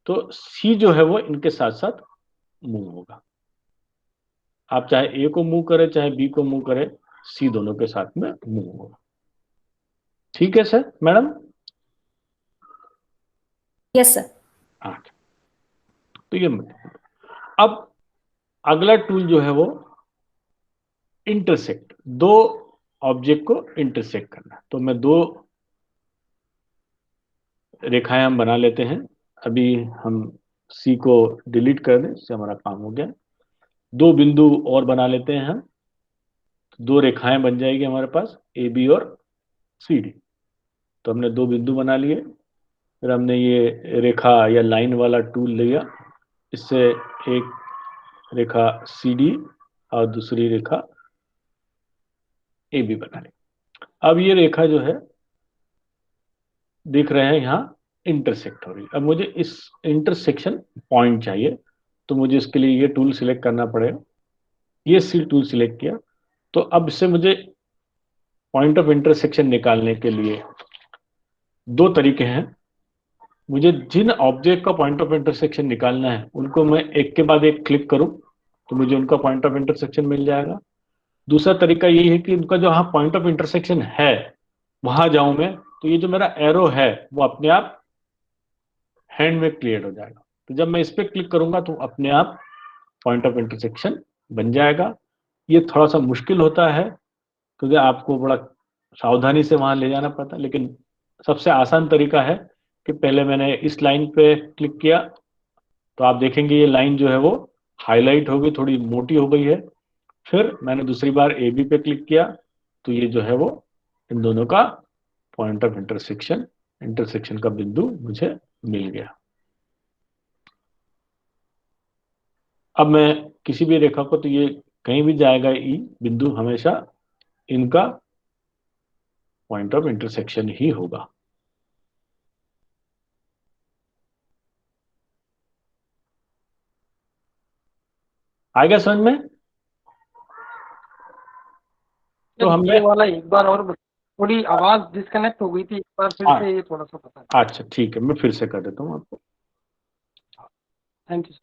तो सी जो है वो इनके साथ साथ मूव होगा। आप चाहे ए को मूव करें चाहे बी को मूव करें, सी दोनों के साथ में मूव होगा। ठीक है सर, मैडम। Yes sir. हाँ, तो ये अब अगला टूल जो है वो इंटरसेक्ट, दो ऑब्जेक्ट को इंटरसेक्ट करना। तो मैं दो रेखाएं हम बना लेते हैं। अभी हम सी को डिलीट कर दें, इससे हमारा काम हो गया। दो बिंदु और बना लेते हैं हम। दो रेखाएं बन जाएगी हमारे पास, ए बी और सी डी। तो हमने दो बिंदु बना लिए, फिर हमने ये रेखा या लाइन वाला टूल लिया, इससे एक रेखा सी डी और दूसरी रेखा ए बी बना ली। अब ये रेखा जो है देख रहे हैं यहाँ इंटरसेक्ट हो रही है। अब मुझे इस इंटरसेक्शन पॉइंट चाहिए, तो मुझे इसके लिए ये टूल सिलेक्ट करना पड़ेगा। ये सी टूल सिलेक्ट किया, तो अब इससे मुझे पॉइंट ऑफ इंटरसेक्शन निकालने के लिए दो तरीके हैं। मुझे जिन ऑब्जेक्ट का पॉइंट ऑफ इंटरसेक्शन निकालना है उनको मैं एक के बाद एक क्लिक करूं तो मुझे उनका पॉइंट ऑफ इंटरसेक्शन मिल जाएगा। दूसरा तरीका ये है कि उनका जो वहां पॉइंट ऑफ इंटरसेक्शन है वहां जाऊं मैं, तो ये जो मेरा एरो है वो अपने आप हैंड में क्रिएट हो जाएगा। तो जब मैं इस पर क्लिक करूंगा तो अपने आप पॉइंट ऑफ इंटरसेक्शन बन जाएगा। ये थोड़ा सा मुश्किल होता है क्योंकि आपको बड़ा सावधानी से वहां ले जाना पड़ता है, लेकिन सबसे आसान तरीका है कि पहले मैंने इस लाइन पे क्लिक किया तो आप देखेंगे ये लाइन जो है वो हाईलाइट हो गई, थोड़ी मोटी हो गई है। फिर मैंने दूसरी बार ए बी पे क्लिक किया तो ये जो है वो इन दोनों का पॉइंट ऑफ इंटरसेक्शन का बिंदु मुझे मिल गया। अब मैं किसी भी रेखा को, तो ये कहीं भी जाएगा ई बिंदु हमेशा इनका पॉइंट ऑफ इंटरसेक्शन ही होगा। आ गया समझ में? तो हमने ये वाला एक बार और थोड़ी आवाज डिस्कनेक्ट हो गई थी, एक बार फिर से ये थोड़ा सा पता। अच्छा ठीक है, मैं फिर से कर देता हूँ आपको। Thank you.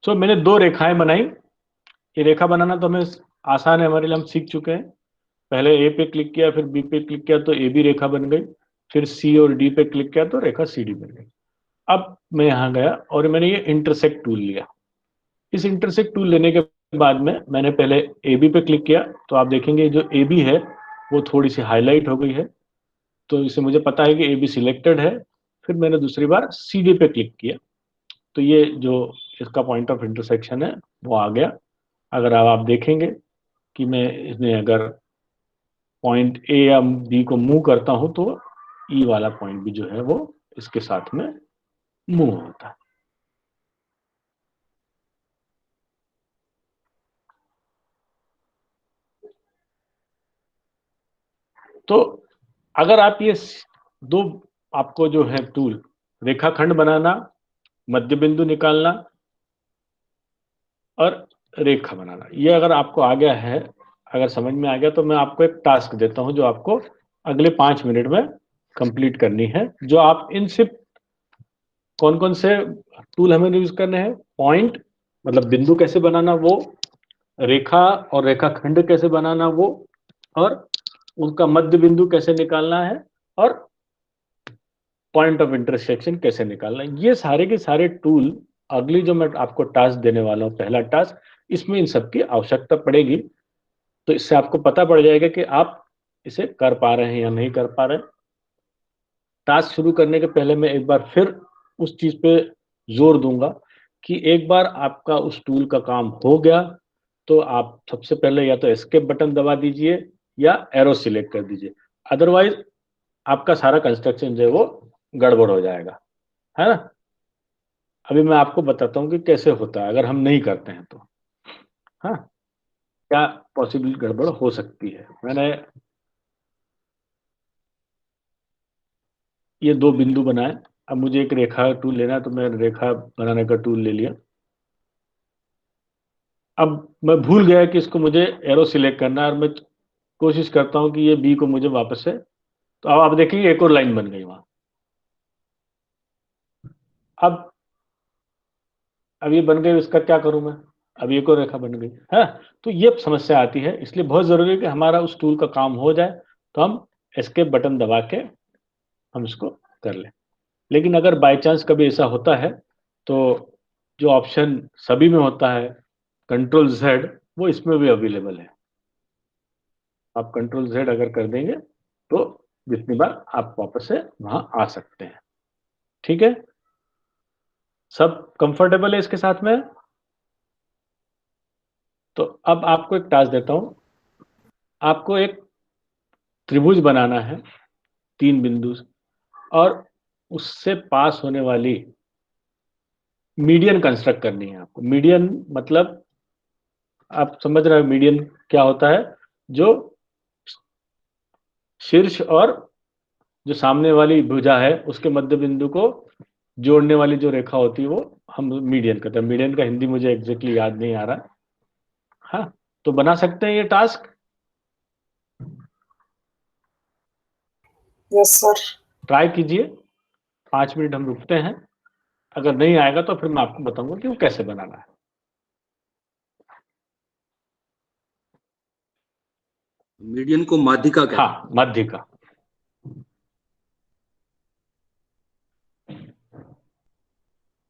तो मैंने दो रेखाएं बनाई। ये रेखा बनाना तो हमें आसान है, हमारे लिए, हम सीख चुके हैं। पहले ए पे क्लिक किया, फिर बी पे क्लिक किया तो ए बी रेखा बन गई, फिर सी और डी पे क्लिक किया तो रेखा सी डी बन गई। अब मैं यहाँ गया और मैंने ये इंटरसेक्ट टूल लिया। इस इंटरसेक्ट टूल लेने के बाद में मैंने पहले ए बी पे क्लिक किया, तो आप देखेंगे जो ए बी है वो थोड़ी सी हाईलाइट हो गई है, तो इससे मुझे पता है कि ए बी सिलेक्टेड है। फिर मैंने दूसरी बार सी डी पे क्लिक किया तो ये जो इसका पॉइंट ऑफ इंटरसेक्शन है वो आ गया। अगर आप देखेंगे कि मैं इसमें अगर पॉइंट ए या बी को मूव करता हूं तो ई वाला पॉइंट भी जो है वो इसके साथ में मूव होता है। तो अगर आप ये दो, आपको जो है टूल रेखाखंड बनाना, मध्य बिंदु निकालना और रेखा बनाना, ये अगर आपको आ गया है, अगर समझ में आ गया, तो मैं आपको एक टास्क देता हूं जो आपको अगले 5 मिनट में कंप्लीट करनी है। जो आप इन सिर्फ कौन कौन से टूल हमें यूज करने हैं, पॉइंट मतलब बिंदु कैसे बनाना वो, रेखा और रेखाखंड कैसे बनाना वो, और उनका मध्य बिंदु कैसे निकालना है, और पॉइंट ऑफ इंटरसेक्शन कैसे निकालना है। ये सारे के सारे टूल अगली जो मैं आपको टास्क देने वाला हूँ, पहला टास्क, इसमें इन सब की आवश्यकता पड़ेगी। तो इससे आपको पता पड़ जाएगा कि आप इसे कर पा रहे हैं या नहीं कर पा रहे हैं। टास्क शुरू करने के पहले मैं एक बार फिर उस चीज पे जोर दूंगा कि एक बार आपका उस टूल का काम हो गया तो आप सबसे पहले या तो एस्केप बटन दबा दीजिए या एरो सिलेक्ट कर दीजिए, अदरवाइज आपका सारा कंस्ट्रक्शन जो है वो गड़बड़ हो जाएगा, है ना। अभी मैं आपको बताता हूँ कि कैसे होता है अगर हम नहीं करते हैं तो, हाँ, क्या पॉसिबल गड़बड़ हो सकती है। मैंने ये दो बिंदु बनाए, अब मुझे एक रेखा टूल लेना है तो मैं रेखा बनाने का टूल ले लिया। अब मैं भूल गया कि इसको मुझे एरो सिलेक्ट करना है और मैं कोशिश करता हूं कि ये बी को मुझे वापस से, तो अब आप देखिए एक और लाइन बन गई वहां। अब ये बन गई, इसका क्या करूं मैं, अब एक और रेखा बन गई है। तो ये समस्या आती है, इसलिए बहुत जरूरी है कि हमारा उस टूल का काम हो जाए तो हम एस्केप बटन दबा के हम इसको कर लें। लेकिन अगर बाय चांस कभी ऐसा होता है तो जो ऑप्शन सभी में होता है कंट्रोल जेड, वो इसमें भी अवेलेबल है। आप कंट्रोल जेड अगर कर देंगे तो जितनी बार आप वापस से वहां आ सकते हैं। ठीक है, सब कंफर्टेबल है इसके साथ में? तो अब आपको एक टास्क देता हूं, आपको एक त्रिभुज बनाना है 3 बिंदु और उससे पास होने वाली मीडियन कंस्ट्रक्ट करनी है आपको। मीडियन मतलब आप समझ रहे हो मीडियन क्या होता है? जो शीर्ष और जो सामने वाली भुजा है उसके मध्य बिंदु को जोड़ने वाली जो रेखा होती है वो हम मीडियन कहते हैं। मीडियन का हिंदी मुझे एग्जैक्टली याद नहीं आ रहा। हाँ, तो बना सकते हैं ये टास्क? Yes sir. ट्राई कीजिए, 5 मिनट हम रुकते हैं। अगर नहीं आएगा तो फिर मैं आपको बताऊंगा कि वो कैसे बनाना है। मीडियन को माध्यिका कहते हैं। हाँ, माध्यिका।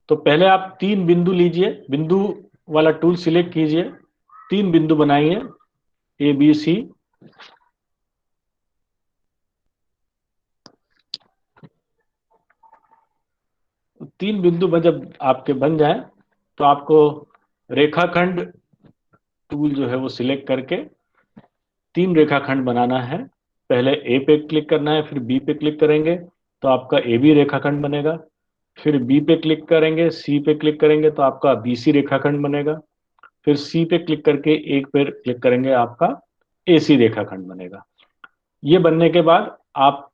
तो पहले आप 3 बिंदु लीजिए, बिंदु वाला टूल सिलेक्ट कीजिए, 3 बिंदु बनाइए ए बी सी। तीन बिंदु जब आपके बन जाए तो आपको रेखाखंड टूल जो है वो सिलेक्ट करके 3 रेखाखंड बनाना है। पहले ए पे क्लिक करना है, फिर बी पे क्लिक करेंगे तो आपका ए बी रेखाखंड बनेगा। फिर बी पे क्लिक करेंगे, सी पे क्लिक करेंगे तो आपका बी सी रेखाखंड बनेगा। फिर सी पे क्लिक करके एक पे क्लिक करेंगे आपका ए सी रेखाखंड बनेगा। ये बनने के बाद आप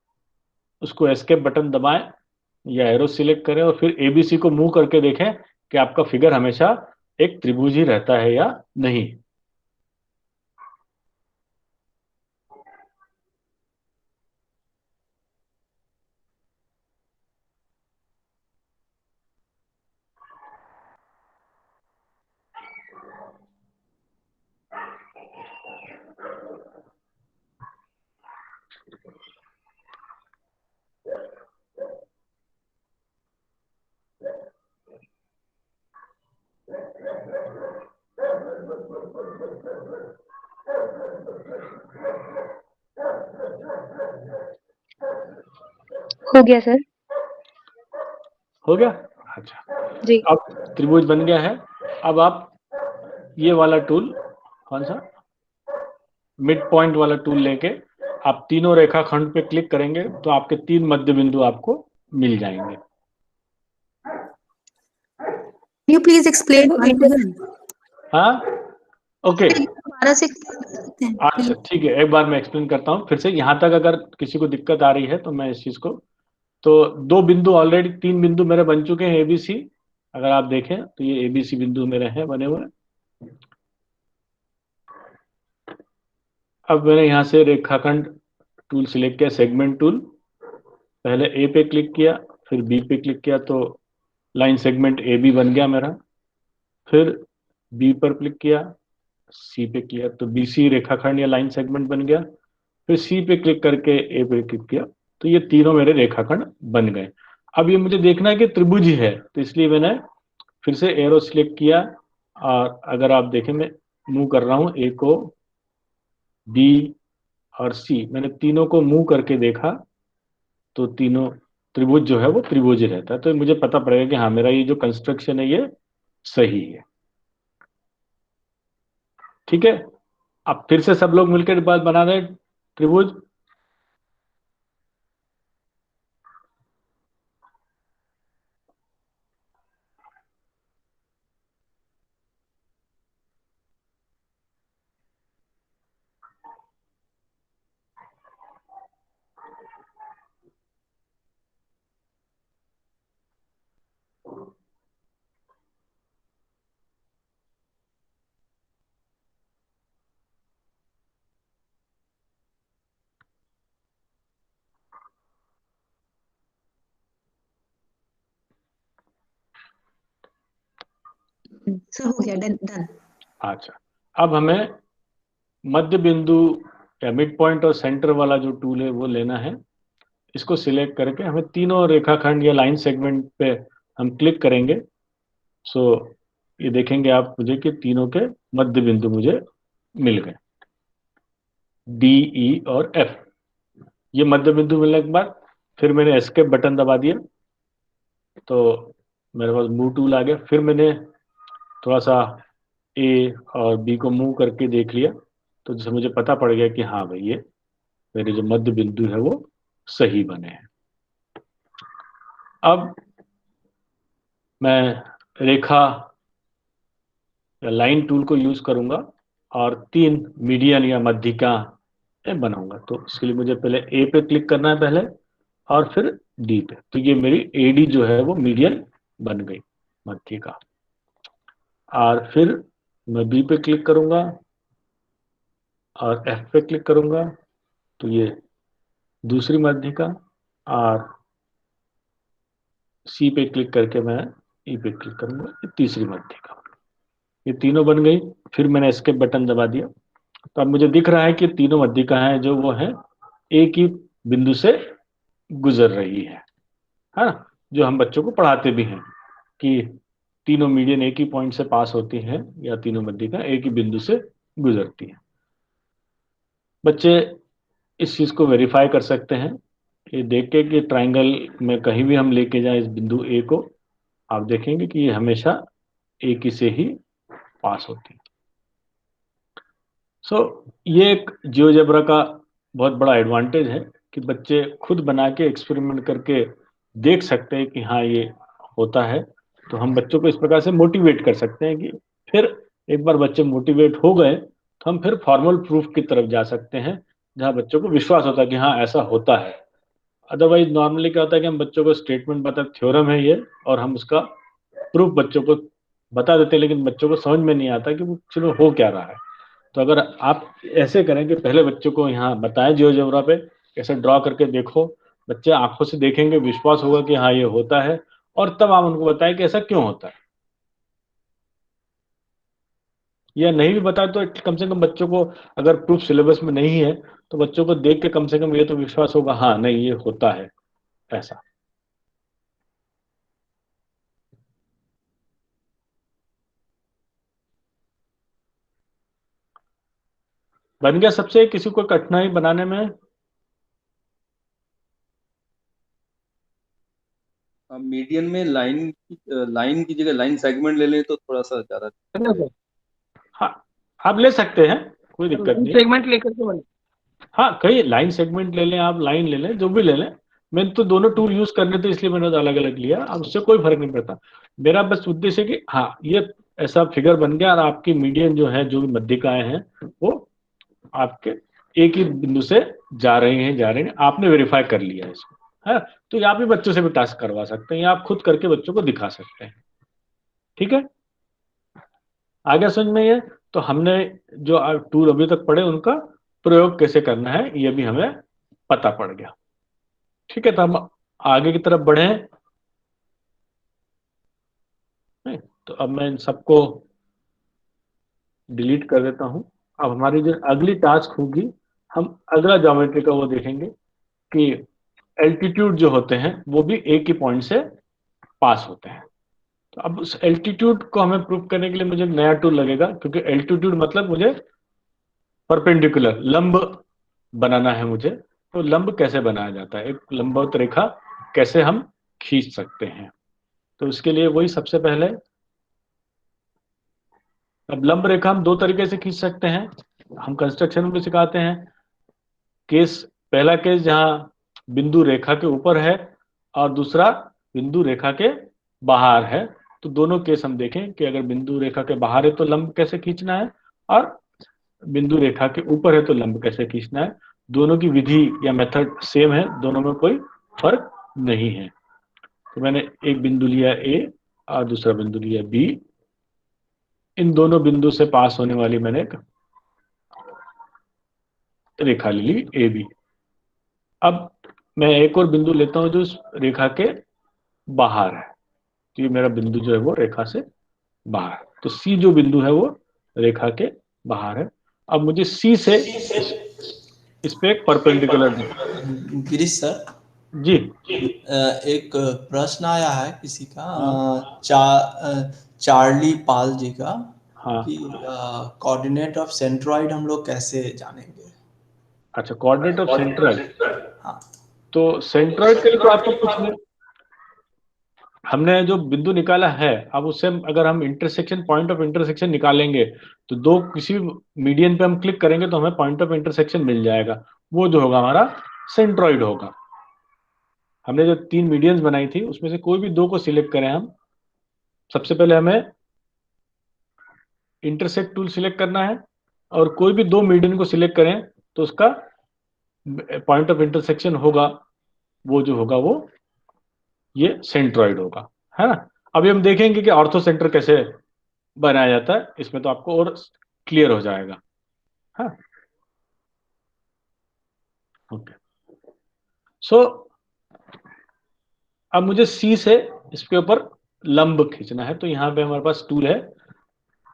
उसको एस्केप बटन दबाएं या एरो सिलेक्ट करें और फिर एबीसी को मूव करके देखें कि आपका फिगर हमेशा एक त्रिभुज ही रहता है या नहीं। हो गया सर। हो गया? अच्छा, जी। अब त्रिभुज बन गया है। अब आप ये वाला टूल, कौन सा, मिड पॉइंट वाला टूल लेके आप तीनों रेखाखंड पे क्लिक करेंगे तो आपके 3 मध्य बिंदु आपको मिल जाएंगे। यू प्लीज एक्सप्लेन हाँ, ओके। दोबारा से सकते हैं अच्छा ठीक है, एक बार मैं एक्सप्लेन करता हूँ फिर से। यहाँ तक अगर किसी को दिक्कत आ रही है तो मैं इस चीज को, तो 2 बिंदु ऑलरेडी, 3 बिंदु मेरे बन चुके हैं एबीसी। अगर आप देखें तो ये एबीसी बिंदु मेरे हैं बने हुए। अब मैंने यहाँ से रेखाखंड टूल सिलेक्ट किया, सेगमेंट टूल। पहले ए पे क्लिक किया, फिर बी पे क्लिक किया तो लाइन सेगमेंट ए बी बन गया मेरा। फिर बी पर क्लिक किया, सी पे किया तो बी सी रेखाखंड या लाइन सेगमेंट बन गया। फिर सी पे क्लिक करके ए पे क्लिक किया तो ये तीनों मेरे रेखाखंड बन गए। अब ये मुझे देखना है कि त्रिभुज ही है तो इसलिए मैंने फिर से एरो सिलेक्ट किया और अगर आप देखें मैं मूव कर रहा हूँ ए को, बी और सी, मैंने तीनों को मूव करके देखा तो तीनों त्रिभुज जो है वो त्रिभुज ही रहता है। तो मुझे पता पड़ेगा कि हाँ मेरा ये जो कंस्ट्रक्शन है ये सही है। ठीक है, अब फिर से सब लोग मिलकर बात बना दें त्रिभुज। सर हो गया, डन डन। अच्छा, अब हमें मध्य बिंदु या मिड पॉइंट और सेंटर वाला जो टूल है वो लेना है। इसको सिलेक्ट करके हमें तीनों रेखाखंड या लाइन सेगमेंट पे हम क्लिक करेंगे। सो ये देखेंगे आप मुझे कि तीनों के मध्य बिंदु मुझे मिल गए, डी ई और एफ। ये मध्य बिंदु मिलने के बाद फिर मैंने एस्केप बटन दबा दिया तो मेरे पास मूव टूल आ गया। फिर मैंने थोड़ा सा ए और बी को मूव करके देख लिया तो जैसे मुझे पता पड़ गया कि हाँ भाई ये मेरे जो मध्य बिंदु है वो सही बने हैं। अब मैं रेखा या लाइन टूल को यूज करूंगा और 3 मीडियन या मध्यिका बनाऊंगा। तो इसके लिए मुझे पहले ए पे क्लिक करना है पहले और फिर डी पे। तो ये मेरी एडी जो है वो मीडियन बन गई, मध्यिका। और फिर मैं बी पे क्लिक करूंगा और एफ पे क्लिक करूंगा, तो ये दूसरी मध्यिका। और सी पे क्लिक करके मैं ई पे क्लिक करूंगा, ये तीसरी मध्यिका। ये तीनों बन गई। फिर मैंने एस्केप बटन दबा दिया, तो अब मुझे दिख रहा है कि तीनों मध्यिकाएं जो वो है एक ही बिंदु से गुजर रही है ना। जो हम बच्चों को पढ़ाते भी हैं कि तीनों मीडियन एक ही पॉइंट से पास होती हैं या तीनों मध्यिका एक ही बिंदु से गुजरती हैं। बच्चे इस चीज को वेरीफाई कर सकते हैं ये देख के कि ट्राइंगल में कहीं भी हम लेके जाएं इस बिंदु ए को, आप देखेंगे कि ये हमेशा एक ही से ही पास होती है। ये एक जियोजेब्रा का बहुत बड़ा एडवांटेज है कि बच्चे खुद बना के एक्सपेरिमेंट करके देख सकते हैं कि हाँ ये होता है। तो हम बच्चों को इस प्रकार से मोटिवेट कर सकते हैं कि फिर एक बार बच्चे मोटिवेट हो गए तो हम फिर फॉर्मल प्रूफ की तरफ जा सकते हैं, जहाँ बच्चों को विश्वास होता है कि हाँ ऐसा होता है। अदरवाइज नॉर्मली क्या होता है कि हम बच्चों को स्टेटमेंट बता, थ्योरम है ये, और हम उसका प्रूफ बच्चों को बता देते हैं, लेकिन बच्चों को समझ में नहीं आता कि वो चलो हो क्या रहा है। तो अगर आप ऐसे करें कि पहले बच्चों को यहाँ बताएं जियोजेब्रा पे कैसे ड्रॉ करके देखो, बच्चे आंखों से देखेंगे, विश्वास होगा कि हाँ ये होता है, और तब आप उनको बताएं कि ऐसा क्यों होता है। या नहीं भी बताए तो कम से कम बच्चों को, अगर प्रूफ सिलेबस में नहीं है तो बच्चों को देख के कम से कम ये तो विश्वास होगा हाँ नहीं ये होता है ऐसा। बन गया सबसे? किसी को कठिनाई बनाने में? मीडियन में लाइन की जगह लाइन सेगमेंट ले लें तो थोड़ा सा ज्यादा। हाँ आप ले सकते हैं, कोई दिक्कत नहीं। सेगमेंट लेकर के बने। हाँ कहीं लाइन सेगमेंट ले लें, आप लाइन ले लें, जो भी ले लें। मैंने तो दोनों टूल यूज करने थे इसलिए मैंने तो अलग अलग लिया, अब उससे कोई फर्क नहीं पड़ता। मेरा बस उद्देश्य है कि हाँ ये ऐसा फिगर बन गया और आपकी मीडियन जो है, जो भी मध्यिकाएं हैं वो आपके एक ही बिंदु से जा रहे हैं, आपने वेरीफाई कर लिया है इसको, है। तो आप भी बच्चों से भी टास्क करवा सकते हैं या आप खुद करके बच्चों को दिखा सकते हैं। ठीक है, आगे समझ में ये? तो हमने जो टूल अभी तक पढ़े उनका प्रयोग कैसे करना है ये भी हमें पता पड़ गया। ठीक है, तो हम आगे की तरफ बढ़े। तो अब मैं इन सबको डिलीट कर देता हूं। अब हमारी जो अगली टास्क होगी, हम अगला ज्योमेट्री का वो देखेंगे कि एल्टीट्यूड जो होते हैं वो भी एक ही पॉइंट से पास होते हैं। तो अब उस एल्टीट्यूड को हमें प्रूव करने के लिए मुझे नया टूल लगेगा, क्योंकि एल्टीट्यूड मतलब मुझे परपेंडिकुलर लंब बनाना है मुझे। तो लंब कैसे बनाया जाता है, एक लंबवत रेखा कैसे हम खींच सकते हैं, तो इसके लिए वही सबसे पहले, अब लंब रेखा हम दो तरीके से खींच सकते हैं, हम कंस्ट्रक्शन में भी सिखाते हैं। पहला केस जहां बिंदु रेखा के ऊपर है और दूसरा बिंदु रेखा के बाहर है। तो दोनों केस हम देखें कि अगर बिंदु रेखा के बाहर है तो लंब कैसे खींचना है, और बिंदु रेखा के ऊपर है तो लंब कैसे खींचना है। दोनों की विधि या मेथड सेम है, दोनों में कोई फर्क नहीं है। तो मैंने एक बिंदु लिया ए और दूसरा बिंदु लिया बी, इन दोनों बिंदु से पास होने वाली मैंने एक रेखा ले ली ए बी। अब मैं एक और बिंदु लेता हूं जो इस रेखा के बाहर है, तो ये मेरा बिंदु जो है वो रेखा से बाहर, तो सी जो बिंदु है वो रेखा के बाहर है। अब मुझे सी से इस पे एक परपेंडिकुलर, गिरीश सर जी एक प्रश्न आया है किसी का, चार्ली पाल जी का, हाँ कि कोऑर्डिनेट ऑफ सेंट्रॉइड हम लोग कैसे जानेंगे? अच्छा, कोऑर्डिनेट ऑफ सेंट्रॉइड। हाँ तो सेंट्रॉइड के लिए तो आपको कुछ नहीं, हमने जो बिंदु निकाला है, अब उससे अगर हम इंटरसेक्शन, पॉइंट ऑफ इंटरसेक्शन निकालेंगे, तो दो किसी मीडियन पे हम क्लिक करेंगे तो हमें पॉइंट ऑफ इंटरसेक्शन मिल जाएगा, वो जो होगा हमारा सेंट्रॉइड होगा। हमने जो 3 मीडियंस बनाई थी उसमें से कोई भी 2 को सिलेक्ट करें हम। सबसे पहले हमें इंटरसेक्ट टूल सिलेक्ट करना है, और कोई भी 2 मीडियन को सिलेक्ट करें तो उसका पॉइंट ऑफ इंटरसेक्शन होगा, वो जो होगा वो ये सेंट्रॉइड होगा, है ना। अभी हम देखेंगे कि ऑर्थो सेंटर कैसे बनाया जाता है, इसमें तो आपको और क्लियर हो जाएगा। हाँ, ओके। सो अब मुझे सी से इसके ऊपर लंब खींचना है, तो यहाँ पे हमारे पास टूल है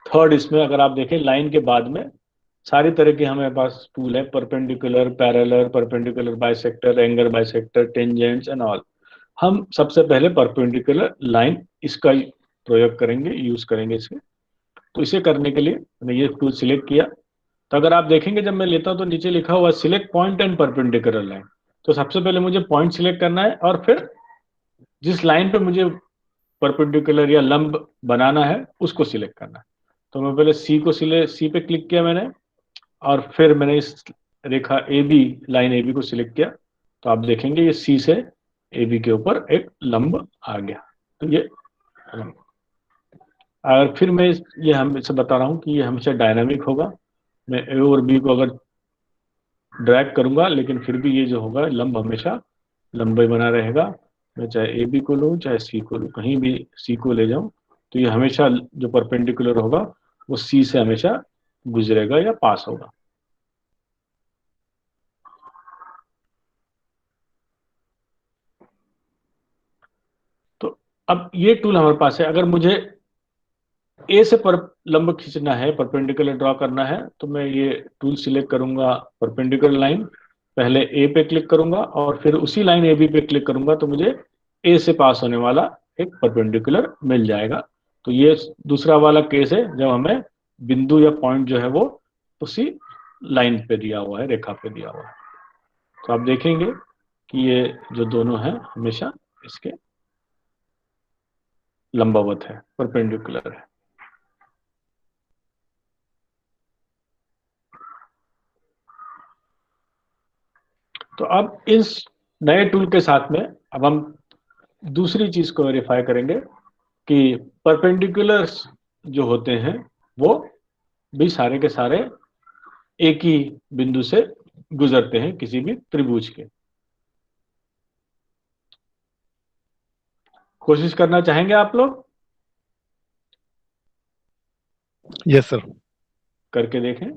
थर्ड। इसमें अगर आप देखें लाइन के बाद में सारी तरह के हमारे पास टूल है, perpendicular, parallel, perpendicular bisector, angle bisector, tangents and all. हम सबसे पहले परपेंडिकुलर लाइन इसका प्रयोग करेंगे, यूज करेंगे इसके। तो इसे करने के लिए मैंने ये टूल सिलेक्ट किया। तो अगर आप देखेंगे जब मैं लेता हूं तो नीचे लिखा हुआ select point and perpendicular line. तो सबसे पहले मुझे पॉइंट सिलेक्ट करना है, और फिर जिस लाइन पे मुझे परपेंडिकुलर या लंब बनाना है उसको सिलेक्ट करना है। तो मैं पहले सी पे क्लिक किया मैंने, और फिर मैंने इस रेखा A B, line A B को सिलेक्ट किया। तो आप देखेंगे ये सी से ए बी के ऊपर एक लंब आ गया। तो ये लंब, और फिर मैं ये हमेशा बता रहा हूँ कि ये हमेशा डायनामिक होगा। मैं ए और बी को अगर ड्रैग करूंगा, लेकिन फिर भी ये जो होगा लंब हमेशा लंबा ही बना रहेगा। मैं चाहे ए बी को लूँ चाहे सी को लूँ, कहीं भी सी को ले जाऊं तो ये हमेशा जो परपेंडिकुलर होगा वो सी से हमेशा गुजरेगा या पास होगा। तो अब ये टूल हमारे पास है। अगर मुझे ए से पर लंब खींचना है, परपेंडिकुलर ड्रॉ करना है, तो मैं ये टूल सिलेक्ट करूंगा परपेंडिकुलर लाइन, पहले ए पे क्लिक करूंगा और फिर उसी लाइन ए बी पे क्लिक करूंगा, तो मुझे ए से पास होने वाला एक परपेंडिकुलर मिल जाएगा। तो ये दूसरा वाला केस है जब हमें बिंदु या पॉइंट जो है वो उसी लाइन पे दिया हुआ है, रेखा पे दिया हुआ है। तो आप देखेंगे कि ये जो दोनों हैं हमेशा इसके लंबवत है, परपेंडिकुलर है। तो अब इस नए टूल के साथ में अब हम दूसरी चीज को वेरीफाई करेंगे कि परपेंडिकुलर्स जो होते हैं वो भी सारे के सारे एक ही बिंदु से गुजरते हैं किसी भी त्रिभुज के। कोशिश करना चाहेंगे आप लोग? Yes sir. करके देखें।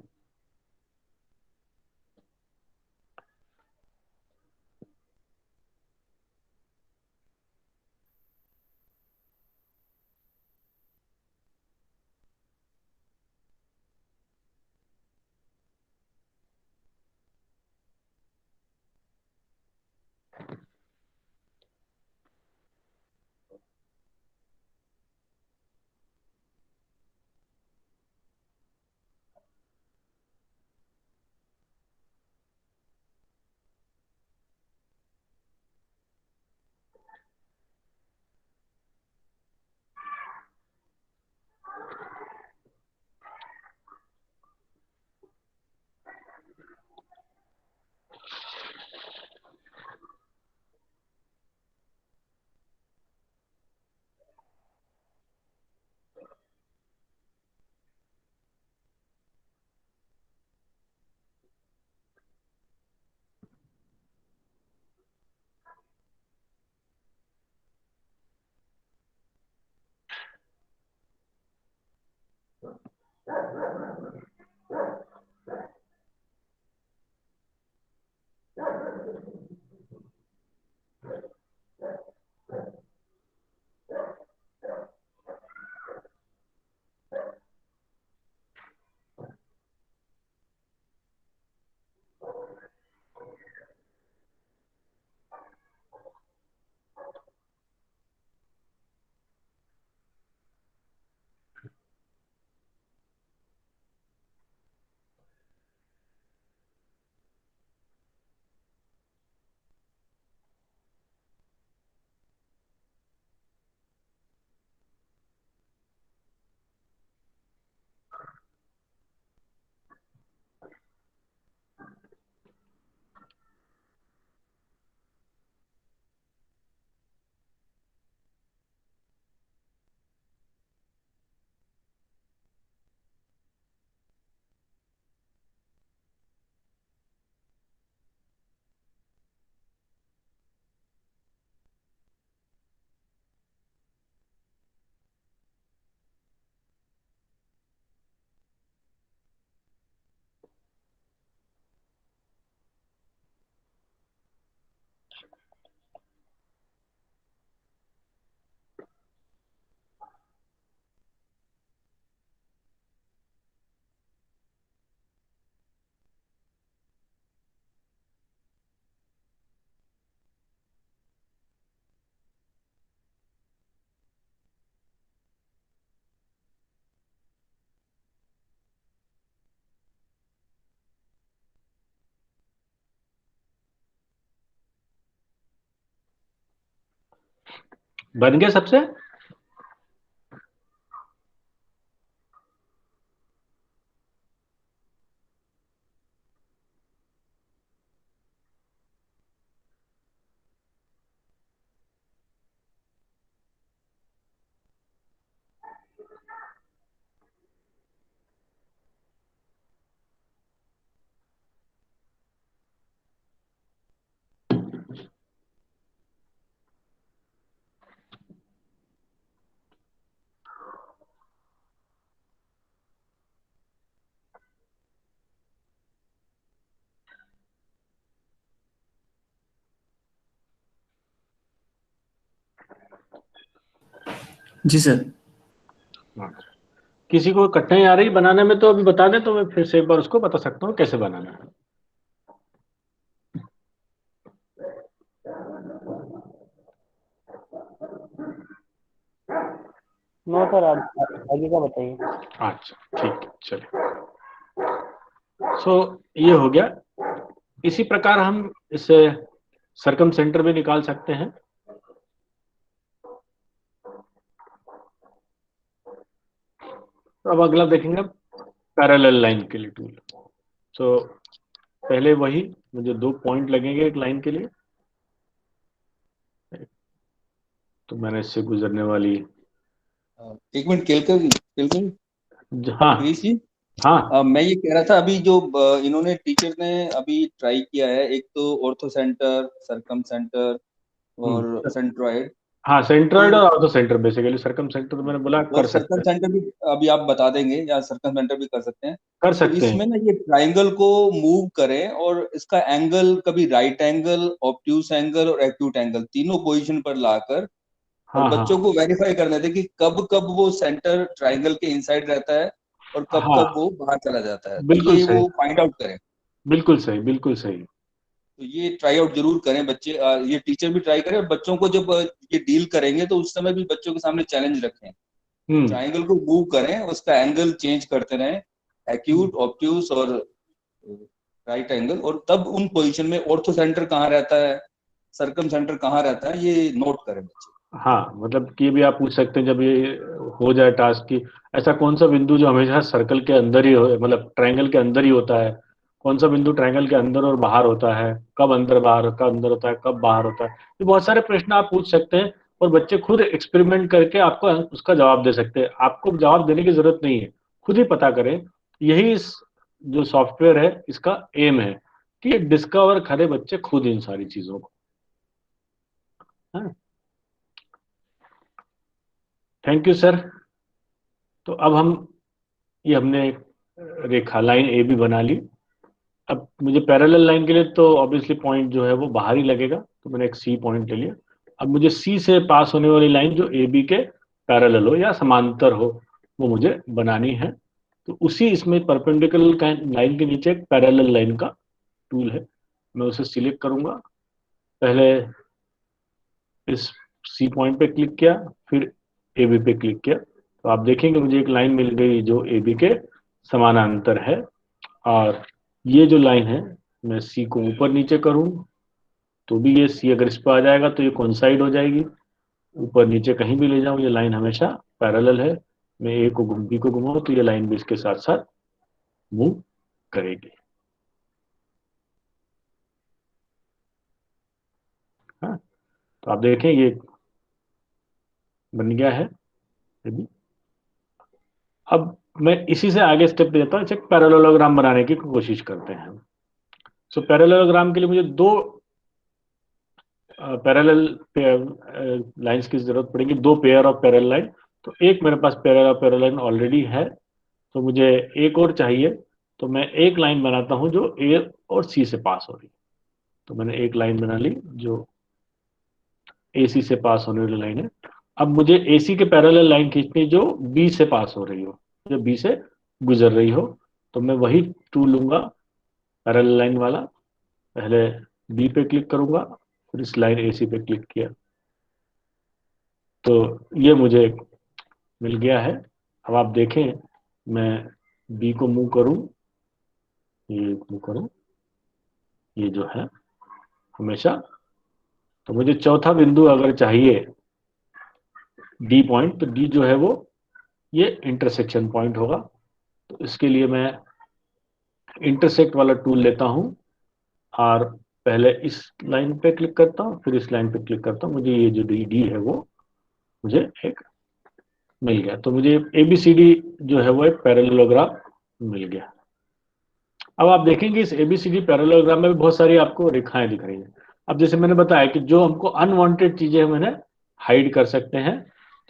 बन गए सबसे? जी सर। किसी को कठिनाई आ रही बनाने में तो अभी बता दें, तो मैं फिर से एक बार उसको बता सकता हूँ कैसे बनाना है। नो सर, आप आगे का बताइए। अच्छा ठीक है, चलिए। सो ये हो गया। इसी प्रकार हम इसे सरकम सेंटर भी निकाल सकते हैं। तो अब अगला देखेंगे पैरेलल लाइन के लिए टूल। सो पहले वही मुझे 2 पॉइंट लगेंगे एक लाइन के लिए। तो मैंने इससे गुजरने वाली, एक मिनट केलकर हाँ गिरीश जी, हाँ मैं ये कह रहा था अभी जो इन्होंने टीचर ने अभी ट्राई किया है, एक तो ऑर्थो सेंटर, सरकम सेंटर और सेंट्रॉइड। हाँ, सेंट्रॉइड तो और ऑर्थो सेंटर, बेसिकली सरकम सेंटर तो मैंने बोला और कर सकते सर्कम हैं। सेंटर भी अभी आप बता देंगे, या सर्कम सेंटर भी कर सकते हैं। कर तो सकते इसमें हैं। ना ये ट्रायंगल को मूव करें और इसका एंगल कभी राइट एंगल, ऑब्ट्यूस एंगल और एक्यूट एंगल तीनों पोजीशन पर लाकर और हाँ हाँ बच्चों को वेरीफाई करने दें कि कब कब वो सेंटर ट्रायंगल के इनसाइड रहता है और कब हाँ, कब वो बाहर चला जाता है, तो बिल्कुल ये सही, वो फाइंड आउट करें। बिल्कुल सही, बिल्कुल सही। तो ये ट्राई आउट जरूर करें बच्चे, ये टीचर भी ट्राई करें और बच्चों को जब ये डील करेंगे तो उस समय भी बच्चों के सामने चैलेंज रखें। हम्म ट्राइंगल को मूव करें, उसका एंगल चेंज करते रहें, एक्यूट, ऑब्ट्यूस और राइट एंगल, और तब उन पोजीशन में ऑर्थो सेंटर कहाँ रहता है, सरकम सेंटर कहाँ रहता है, ये नोट करें बच्चे। हाँ, मतलब कि भी आप पूछ सकते हैं जब ये हो जाए टास्क की, ऐसा कौन सा बिंदु जो हमेशा सर्कल के अंदर ही हो, मतलब ट्रायंगल के अंदर ही होता है, कौन सा बिंदु ट्रायंगल के अंदर और बाहर होता है, कब अंदर बाहर, कब अंदर होता है, कब बाहर होता है। ये बहुत सारे प्रश्न आप पूछ सकते हैं और बच्चे खुद एक्सपेरिमेंट करके आपको उसका जवाब दे सकते हैं। आपको जवाब देने की जरूरत नहीं है, खुद ही पता करें। यही इस जो सॉफ्टवेयर है इसका एम है कि डिस्कवर करे बच्चे खुद इन सारी चीजों को। हाँ, थैंक यू सर। तो अब हम, ये हमने रेखा लाइन ए भी बना ली। अब मुझे पैरेलल लाइन के लिए तो ऑब्वियसली पॉइंट जो है वो बाहर ही लगेगा, तो मैंने एक सी पॉइंट ले लिया। अब मुझे सी से पास होने वाली लाइन जो ए बी के पैरेलल हो या समांतर हो वो मुझे बनानी है। तो उसी इसमें परपेंडिकुलर लाइन के नीचे एक पैरेलल लाइन का टूल है, मैं उसे सिलेक्ट करूंगा। पहले इस सी पॉइंट पे क्लिक किया, फिर ए बी पे क्लिक किया, तो आप देखेंगे मुझे एक लाइन मिल गई जो ए बी के समानांतर है। और ये जो लाइन है, मैं सी को ऊपर नीचे करूं तो भी ये सी अगर इस पर आ जाएगा तो ये कोइंसाइड हो जाएगी। ऊपर नीचे कहीं भी ले जाऊं ये लाइन हमेशा पैरेलल है। मैं ए को बी को घुमाऊं तो ये लाइन भी इसके साथ साथ मूव करेगी। हाँ, तो आप देखें ये बन गया है ये भी। अब मैं इसी से आगे स्टेप देता हूँ, एक पैरेललोग्राम बनाने की कोशिश करते हैं। सो पैरेललोग्राम के लिए मुझे दो पैरेलल लाइंस की जरूरत पड़ेगी, दो पेयर ऑफ पैरेलल लाइन। तो एक मेरे पास pair of parallel line already है, तो मुझे एक और चाहिए। तो मैं एक लाइन बनाता हूं जो ए और सी से पास हो रही है। तो मैंने एक लाइन बना ली जो ए सी से पास होने वाली लाइन है। अब मुझे ए सी के पैरेलल लाइन खींचनी जो बी से पास हो रही हो, जो बी से गुजर रही हो। तो मैं वही टूल लूंगा पैरेलल लाइन वाला। पहले बी पे क्लिक करूंगा, फिर इस लाइन ए सी पे क्लिक किया, तो ये मुझे मिल गया है। अब आप देखें, मैं बी को मूव करूं, ये मूव करूं, ये जो है हमेशा, तो मुझे चौथा बिंदु अगर चाहिए डी पॉइंट, तो डी जो है वो ये इंटरसेक्शन पॉइंट होगा। तो इसके लिए मैं इंटरसेक्ट वाला टूल लेता हूं और पहले इस लाइन पे क्लिक करता हूं, फिर इस लाइन पे क्लिक करता हूं। मुझे ये जो डी है वो मुझे एक मिल गया। तो मुझे एबीसीडी जो है वो एक पैरेललोग्राम मिल गया। अब आप देखेंगे इस एबीसीडी पैरेललोग्राम में भी बहुत सारी आपको रेखाएं दिख रही हैं। अब जैसे मैंने बताया कि जो हमको अनवांटेड चीजें मैंने हाइड कर सकते हैं,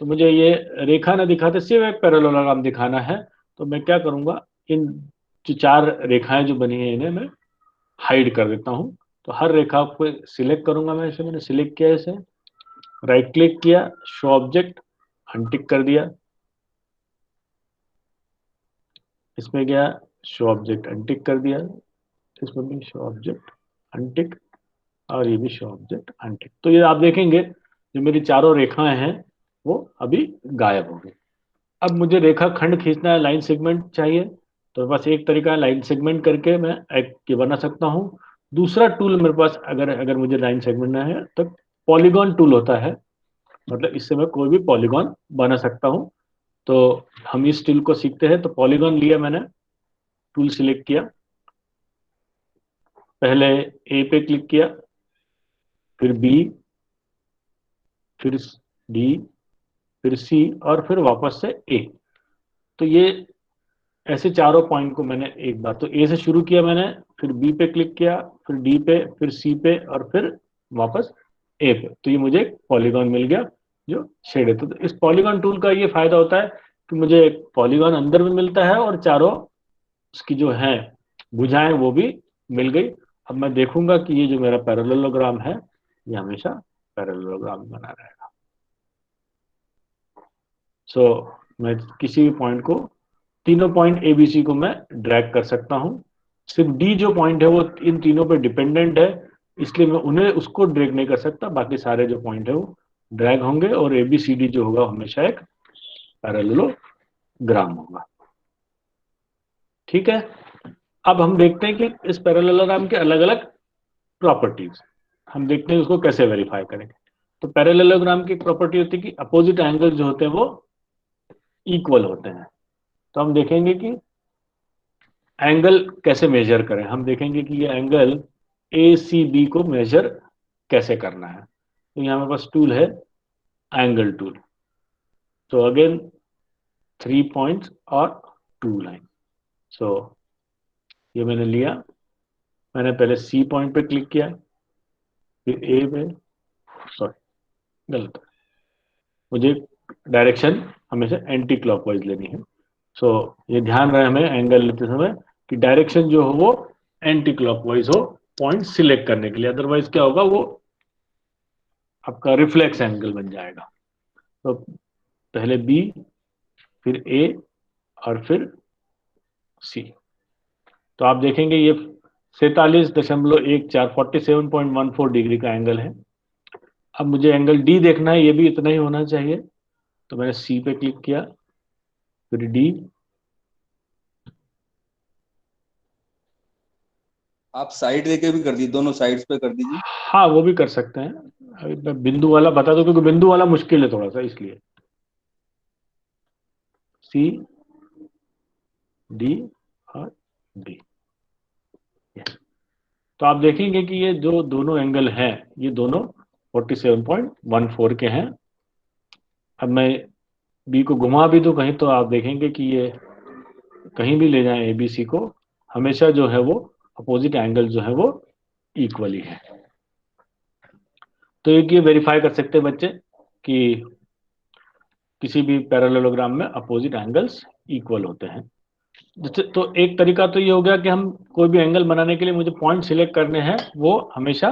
तो मुझे ये रेखा ना दिखाते सिर्फ एक पैरेललोग्राम दिखाना है, तो मैं क्या करूंगा, इन जो 4 रेखाएं जो बनी है इन्हें मैं हाइड कर देता हूं। तो हर रेखा को सिलेक्ट करूंगा मैं, इसे मैंने सिलेक्ट किया, इसे राइट क्लिक किया, शो ऑब्जेक्ट, अनटिक कर दिया, इसमें गया शो ऑब्जेक्ट अनटिक कर दिया, इसमें भी शो ऑब्जेक्ट अनटिक, और ये भी शो ऑब्जेक्ट अनटिक। तो ये आप देखेंगे जो मेरी चारों रेखाएं हैं वो अभी गायब हो गई। अब मुझे रेखा खंड खींचना है, लाइन सेगमेंट चाहिए, तो बस एक तरीका है, लाइन सेगमेंट करके मैं एक के बना सकता हूँ। दूसरा टूल मेरे पास अगर मुझे लाइन सेगमेंट ना है तो पॉलीगॉन टूल होता है, मतलब इससे मैं कोई भी पॉलीगॉन बना सकता हूँ। तो हम इस टूल को सीखते हैं। तो पॉलीगॉन लिया मैंने, टूल सिलेक्ट किया, पहले ए पे क्लिक किया, फिर बी, फिर डी, फिर सी, और फिर वापस से ए। तो ये ऐसे चारों पॉइंट को मैंने एक बार तो ए से शुरू किया मैंने, फिर बी पे क्लिक किया, फिर डी पे, फिर सी पे, और फिर वापस ए पे। तो ये मुझे एक पॉलीगॉन मिल गया जो शेड है। तो इस पॉलीगॉन टूल का ये फायदा होता है कि मुझे एक पॉलीगॉन अंदर भी मिलता है और चारों उसकी जो है भुजाएं वो भी मिल गई। अब मैं देखूंगा कि ये जो मेरा पैरेललोग्राम है ये हमेशा पैरेललोग्राम बना रहेगा। सो मैं किसी भी पॉइंट को, तीनों पॉइंट एबीसी को मैं ड्रैग कर सकता हूं। सिर्फ डी जो पॉइंट है वो इन तीनों पे डिपेंडेंट है, इसलिए मैं उन्हें उसको ड्रैग नहीं कर सकता। बाकी सारे जो पॉइंट है वो ड्रैग होंगे और एबीसीडी जो होगा हमेशा एक पैरेललोग्राम होगा। ठीक है, अब हम देखते हैं कि इस पैरेललोग्राम के अलग अलग प्रॉपर्टीज हम देखते हैं उसको कैसे वेरीफाई करेंगे। तो पैरेललोग्राम की प्रॉपर्टी होती है कि अपोजिट एंगल जो होते हैं वो इक्वल होते हैं। तो हम देखेंगे कि एंगल कैसे मेजर करें। हम देखेंगे कि ये एंगल ए सी बी को मेजर कैसे करना है। तो यहाँ मेरे पास टूल है एंगल टूल। तो अगेन 3 पॉइंट्स और 2 लाइन। सो ये मैंने लिया, मैंने पहले सी पॉइंट पे क्लिक किया, फिर ए पे, सॉरी गलत, मुझे डायरेक्शन हमेशा एंटी क्लॉकवाइज लेनी है। सो ये ध्यान रहे हमें एंगल लेते समय कि डायरेक्शन जो हो वो एंटी क्लॉकवाइज हो पॉइंट सिलेक्ट करने के लिए, अदरवाइज क्या होगा, वो आपका रिफ्लेक्स एंगल बन जाएगा। तो पहले बी, फिर ए, और फिर सी। तो आप देखेंगे ये 47.14 47.14 डिग्री का एंगल है। अब मुझे एंगल डी देखना है, ये भी इतना ही होना चाहिए। तो मैंने सी पे क्लिक किया, फिर डी, आप साइड देके भी कर दीजिए, दोनों साइड्स पे कर दीजिए। हाँ वो भी कर सकते हैं। अभी मैं बिंदु वाला बता दूं क्योंकि बिंदु वाला मुश्किल है थोड़ा सा, इसलिए सी, डी और डी। तो आप देखेंगे कि ये जो दोनों एंगल हैं ये दोनों 47.14 के हैं। अब मैं बी को घुमा भी दूं कहीं तो आप देखेंगे कि ये कहीं भी ले जाएं एबीसी को, हमेशा जो है वो अपोजिट एंगल जो है वो इक्वली है। तो ये वेरीफाई कर सकते हैं बच्चे कि किसी भी पैरेललोग्राम में अपोजिट एंगल्स इक्वल होते हैं। तो एक तरीका तो ये हो गया कि हम कोई भी एंगल बनाने के लिए मुझे पॉइंट सिलेक्ट करने हैं, वो हमेशा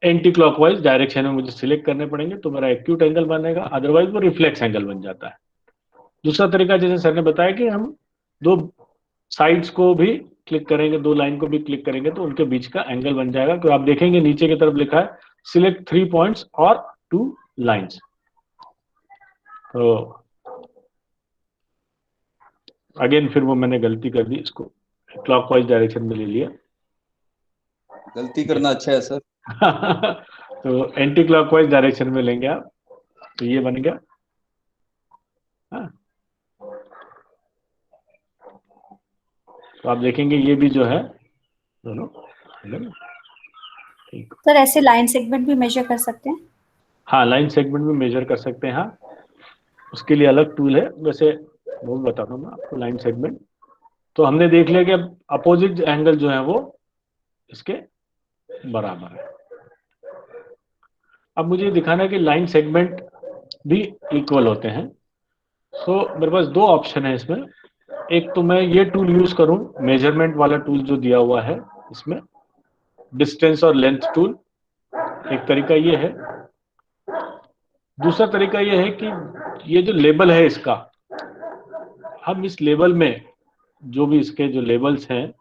एंटी क्लॉकवाइज डायरेक्शन में मुझे सिलेक्ट करने पड़ेंगे, तो मेरा एक्यूट एंगल बनेगा, अदरवाइज वो रिफ्लेक्स एंगल बन जाता है। दूसरा तरीका जैसे सर ने बताया कि हम 2 साइड्स को भी क्लिक करेंगे, 2 लाइन को भी क्लिक करेंगे तो उनके बीच का एंगल बन जाएगा। तो आप देखेंगे नीचे की तरफ लिखा है सिलेक्ट 3 पॉइंट्स और 2 लाइन्स। तो अगेन फिर वो मैंने गलती कर दी, इसको क्लॉकवाइज डायरेक्शन में ले लिया। गलती करना अच्छा है सर। तो एंटी क्लॉकवाइज डायरेक्शन में लेंगे आप, तो ये बन गया। हाँ, तो आप देखेंगे ये भी जो है दोनों ठीक। सर ऐसे लाइन सेगमेंट भी मेजर कर सकते हैं? हाँ, लाइन सेगमेंट भी मेजर कर सकते हैं। हाँ, उसके लिए अलग टूल है, वैसे वो बताता हूँ मैं आपको। लाइन सेगमेंट तो हमने देख लिया कि अब अपोजिट एंगल जो है वो इसके बराबर है। अब मुझे दिखाना है कि लाइन सेगमेंट भी इक्वल होते हैं। सो मेरे पास दो ऑप्शन है इसमें। एक तो मैं ये टूल यूज करूं, मेजरमेंट वाला टूल जो दिया हुआ है इसमें, डिस्टेंस और लेंथ टूल, एक तरीका ये है। दूसरा तरीका ये है कि ये जो लेबल है इसका, हम इस लेबल में जो भी इसके जो लेबल्स हैं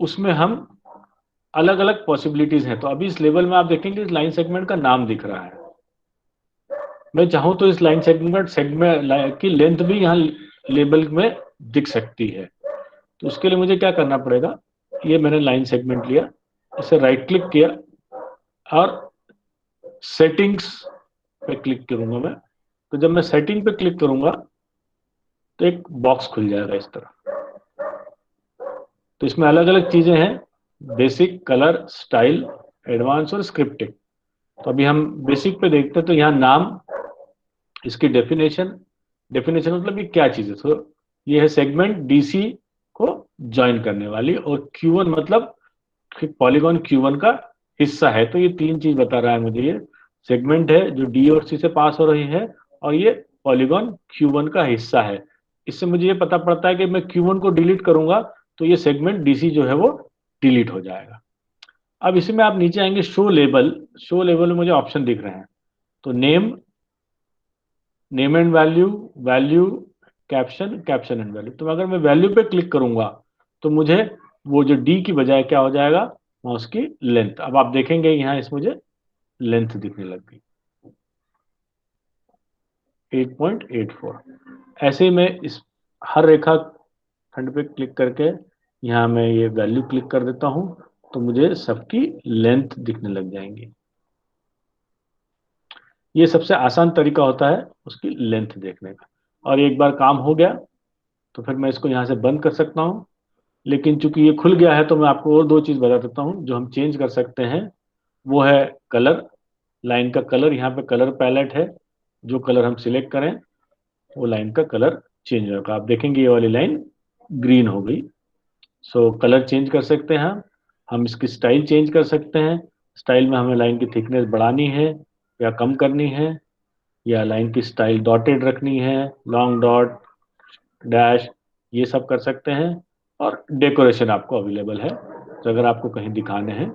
उसमें हम अलग अलग पॉसिबिलिटीज हैं। तो अभी इस लेबल में आप देखेंगे इस लाइन सेगमेंट का नाम दिख रहा है। मैं चाहूं तो इस लाइन सेगमेंट की लेंथ भी यहाँ लेबल में दिख सकती है। तो उसके लिए मुझे क्या करना पड़ेगा, ये मैंने लाइन सेगमेंट लिया, इसे राइट क्लिक किया और सेटिंग्स पे क्लिक करूंगा मैं। तो जब मैं सेटिंग पे क्लिक करूंगा तो एक बॉक्स खुल जाएगा इस तरह। तो इसमें अलग अलग चीजें हैं, बेसिक, कलर, स्टाइल, एडवांस और स्क्रिप्टिंग। तो अभी हम बेसिक पे देखते हैं। तो यहाँ नाम, इसकी डेफिनेशन मतलब ये क्या चीज है। तो ये है सेगमेंट डीसी को ज्वाइन करने वाली, और Q1 मतलब पॉलीगॉन Q1 का हिस्सा है। तो ये तीन चीज बता रहा है मुझे। ये सेगमेंट है जो डी और सी से पास हो रही है, और ये पॉलीगॉन Q1 का हिस्सा है। इससे मुझे ये पता पड़ता है कि मैं Q1 को डिलीट करूंगा तो ये सेगमेंट डीसी जो है वो डिलीट हो जाएगा। अब इसमें आप नीचे आएंगे, शो लेबल। शो लेबल में मुझे ऑप्शन दिख रहे हैं। तो name and value, caption and value. तो अगर मैं वैल्यू पे क्लिक करूंगा तो मुझे वो जो डी की बजाय क्या हो जाएगा, वहां उसकी लेंथ। अब आप देखेंगे यहाँ इस मुझे लेंथ दिखने लग गई 8.84। ऐसे ही मैं इस हर रेखा खंड पे क्लिक करके यहाँ मैं ये वैल्यू क्लिक कर देता हूं तो मुझे सबकी लेंथ दिखने लग जाएंगी। ये सबसे आसान तरीका होता है उसकी लेंथ देखने का। और एक बार काम हो गया तो फिर मैं इसको यहाँ से बंद कर सकता हूँ। लेकिन चूंकि ये खुल गया है तो मैं आपको और दो चीज बता देता हूँ जो हम चेंज कर सकते हैं। वो है कलर, लाइन का कलर। यहाँ पे कलर पैलेट है, जो कलर हम सिलेक्ट करें वो लाइन का कलर चेंज होगा। आप देखेंगे ये वाली लाइन ग्रीन हो गई। सो कलर चेंज कर सकते हैं हम इसकी स्टाइल चेंज कर सकते हैं। स्टाइल में हमें लाइन की थिकनेस बढ़ानी है या कम करनी है, या लाइन की स्टाइल डॉटेड रखनी है, लॉन्ग डॉट, डैश, ये सब कर सकते हैं। और डेकोरेशन आपको अवेलेबल है, तो अगर आपको कहीं दिखाने हैं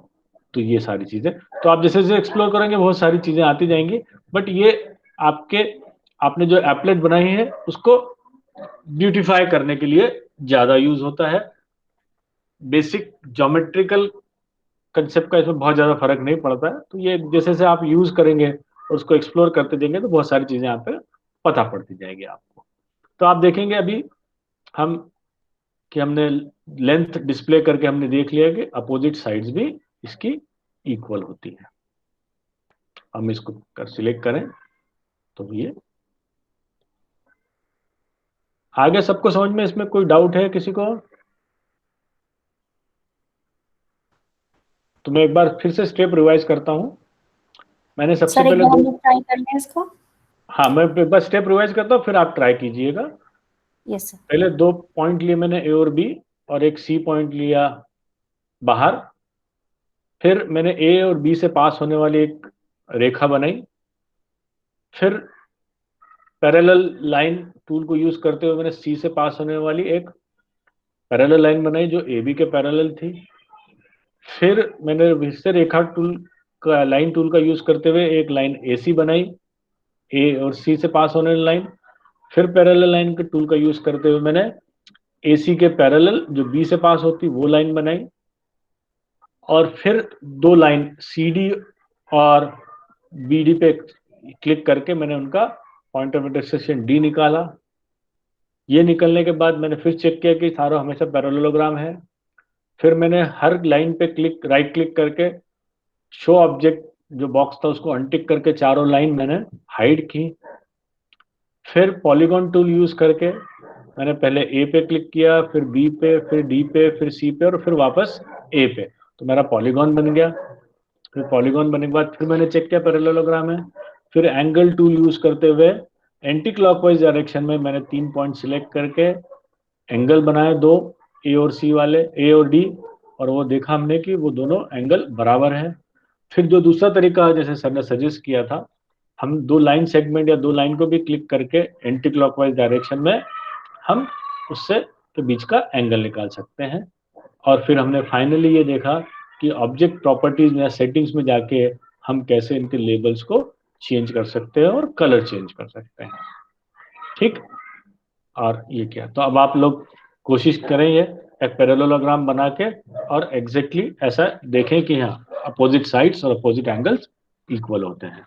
तो ये सारी चीजें। तो आप जैसे जैसे एक्सप्लोर करेंगे बहुत सारी चीजें आती जाएंगी। बट ये आपने जो एप्लेट बनाई है उसको ब्यूटीफाई करने के लिए ज्यादा यूज होता है। बेसिक ज्योमेट्रिकल कंसेप्ट का इसमें बहुत ज्यादा फर्क नहीं पड़ता है। तो ये जैसे जैसे आप यूज करेंगे और उसको एक्सप्लोर करते जाएंगे तो बहुत सारी चीजें आप पे पता पड़ती जाएगी आपको। तो आप देखेंगे अभी हमने लेंथ डिस्प्ले करके हमने देख लिया कि अपोजिट साइड्स भी इसकी इक्वल होती है। हम इसको सिलेक्ट करें तो ये आगे सबको समझ में। इसमें कोई डाउट है किसी को? तो मैं एक बार फिर से स्टेप रिवाइज करता हूं। मैंने सबसे सर एक पहले बार हम लोग ट्राई कर लें इसको। हाँ, मैं एक बार स्टेप रिवाइज करता हूँ, फिर आप ट्राई कीजिएगा। Yes sir. पहले 2 पॉइंट लिए मैंने, ए और बी, और एक सी पॉइंट लिया बाहर। फिर मैंने ए और बी से पास होने वाली एक रेखा बनाई। फिर पैरेलल लाइन टूल को यूज करते हुए मैंने सी से पास होने वाली एक पैरेलल लाइन बनाई जो ए बी के पैरेलल थी। फिर मैंने विस्तार रेखा टूल का, लाइन टूल का यूज करते हुए एक लाइन ए सी बनाई, ए और सी से पास होने वाली लाइन। फिर पैरेलल लाइन के टूल का यूज करते हुए मैंने ए सी के पैरेलल जो बी से पास होती वो लाइन बनाई। और फिर 2 लाइन सी डी और बी डी पे क्लिक करके मैंने उनका पॉइंट ऑफ इंटरसेक्शन डी निकाला। ये निकलने के बाद मैंने फिर चेक किया कि सारा हमेशा पैरेललोग्राम है। फिर मैंने हर लाइन पे राइट क्लिक करके शो ऑब्जेक्ट जो बॉक्स था उसको अनटिक करके चारों लाइन मैंने हाइड की। फिर पॉलीगॉन टूल यूज करके मैंने पहले ए पे क्लिक किया, फिर बी पे, फिर डी पे, फिर सी पे और फिर वापस ए पे, तो मेरा पॉलीगॉन बन गया। फिर पॉलीगॉन बनने के बाद फिर मैंने चेक किया पैरेललोग्राम है। फिर एंगल टूल यूज करते हुए एंटी क्लॉकवाइज डायरेक्शन में मैंने 3 पॉइंट सिलेक्ट करके एंगल बनाए दो, ए और सी वाले, ए और डी, और वो देखा हमने कि वो दोनों एंगल बराबर है। फिर जो दूसरा तरीका जैसे सर ने सजेस्ट किया था, हम दो लाइन सेगमेंट या दो लाइन को भी क्लिक करके एंटी क्लॉकवाइज डायरेक्शन में हम उससे के बीच का एंगल निकाल सकते हैं। और फिर हमने फाइनली ये देखा कि ऑब्जेक्ट प्रॉपर्टीज या सेटिंग्स में जाके हम कैसे इनके लेबल्स को चेंज कर सकते हैं और कलर चेंज कर सकते हैं। ठीक, और ये क्या, तो अब आप लोग कोशिश करें ये एक पैरेललोग्राम बना के और एग्जैक्टली ऐसा देखें कि हाँ अपोजिट साइड्स और अपोजिट एंगल्स इक्वल होते हैं।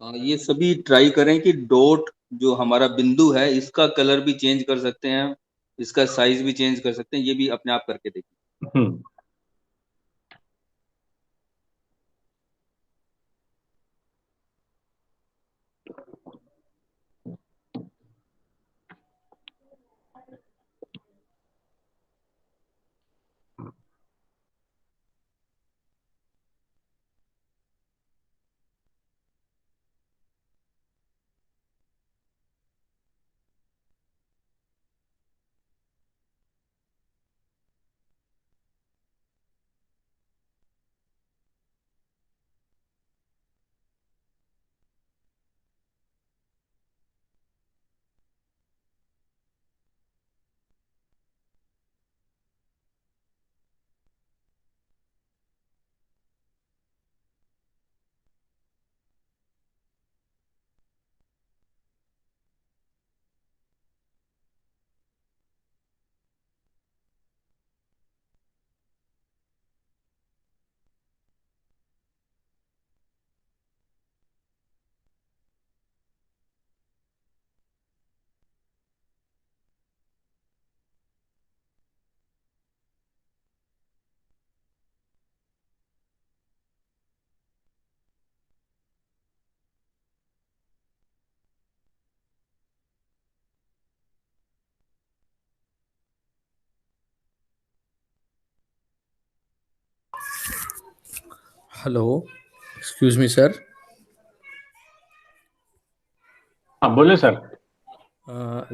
ये सभी ट्राई करें कि डॉट जो हमारा बिंदु है इसका कलर भी चेंज कर सकते हैं, इसका साइज भी चेंज कर सकते हैं, ये भी अपने आप करके देखिए। हम्म। Hello, excuse me sir. हाँ बोले सर।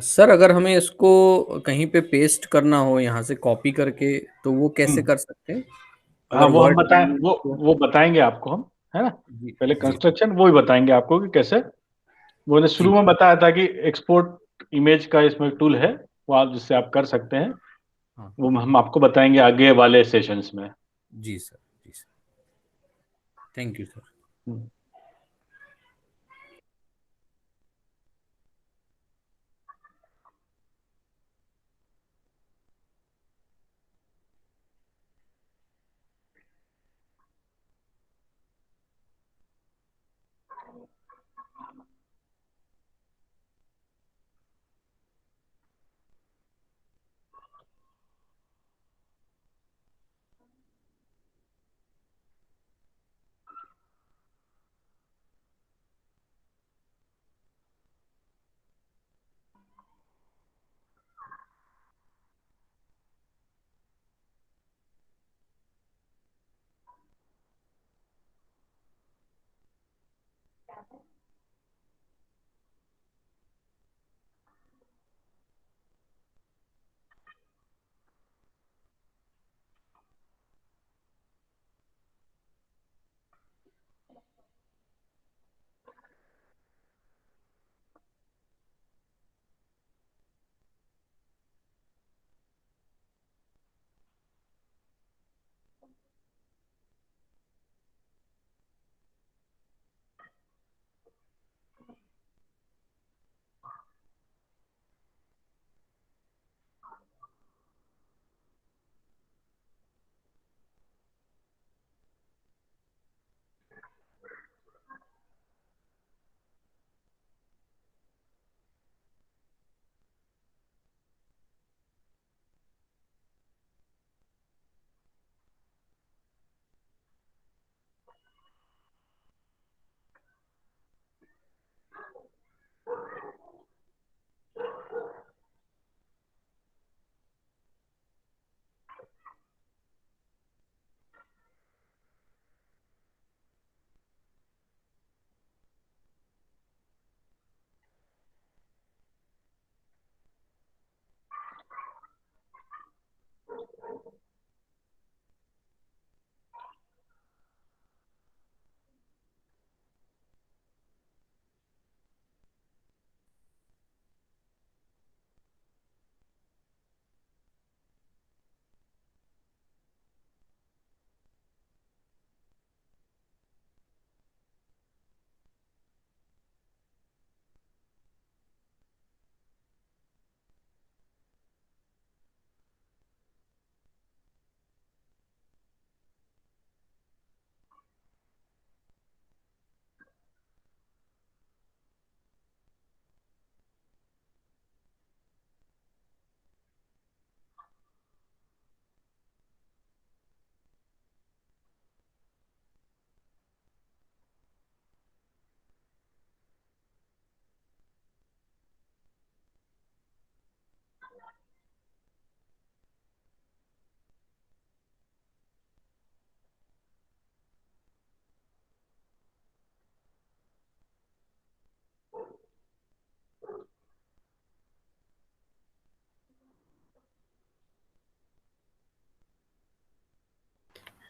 सर अगर हमें इसको कहीं पे पेस्ट करना हो यहाँ से कॉपी करके तो वो कैसे कर सकते हैं? हाँ अगर वो हम वर्ड बताएं, में तो वो बताएंगे आपको हम, है ना। जी पहले जी कंस्ट्रक्शन वो ही बताएंगे आपको कि कैसे। वो ने जी शुरू में बताया था कि एक्सपोर्ट इमेज का इसमें टूल है, वो आप जिससे आप कर सकते हैं। हाँ वो हम आपको बताएंगे आगे वाले सेशंस में। जी सर, जी सर, थैंक यू सर। हम्म।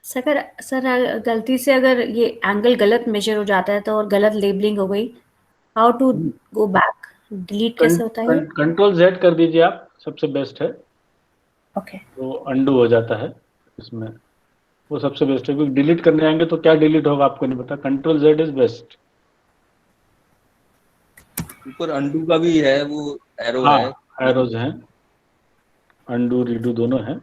सर गलती से अगर ये एंगल गलत मेजर हो जाता है तो और गलत लेबलिंग हो गई, how to go back? Delete कैसे होता है ये? कंट्रोल Z कर दीजिए आप, सबसे बेस्ट है। ओके। तो अंडू हो जाता है इसमें, वो सबसे बेस्ट है, क्योंकि डिलीट करने आएंगे तो क्या डिलीट होगा आपको नहीं पता। Control Z is best. ऊपर अंडू का भी है, वो एरो हाँ, है। एरोज हैं, अंडू रीडू दोनों हैं।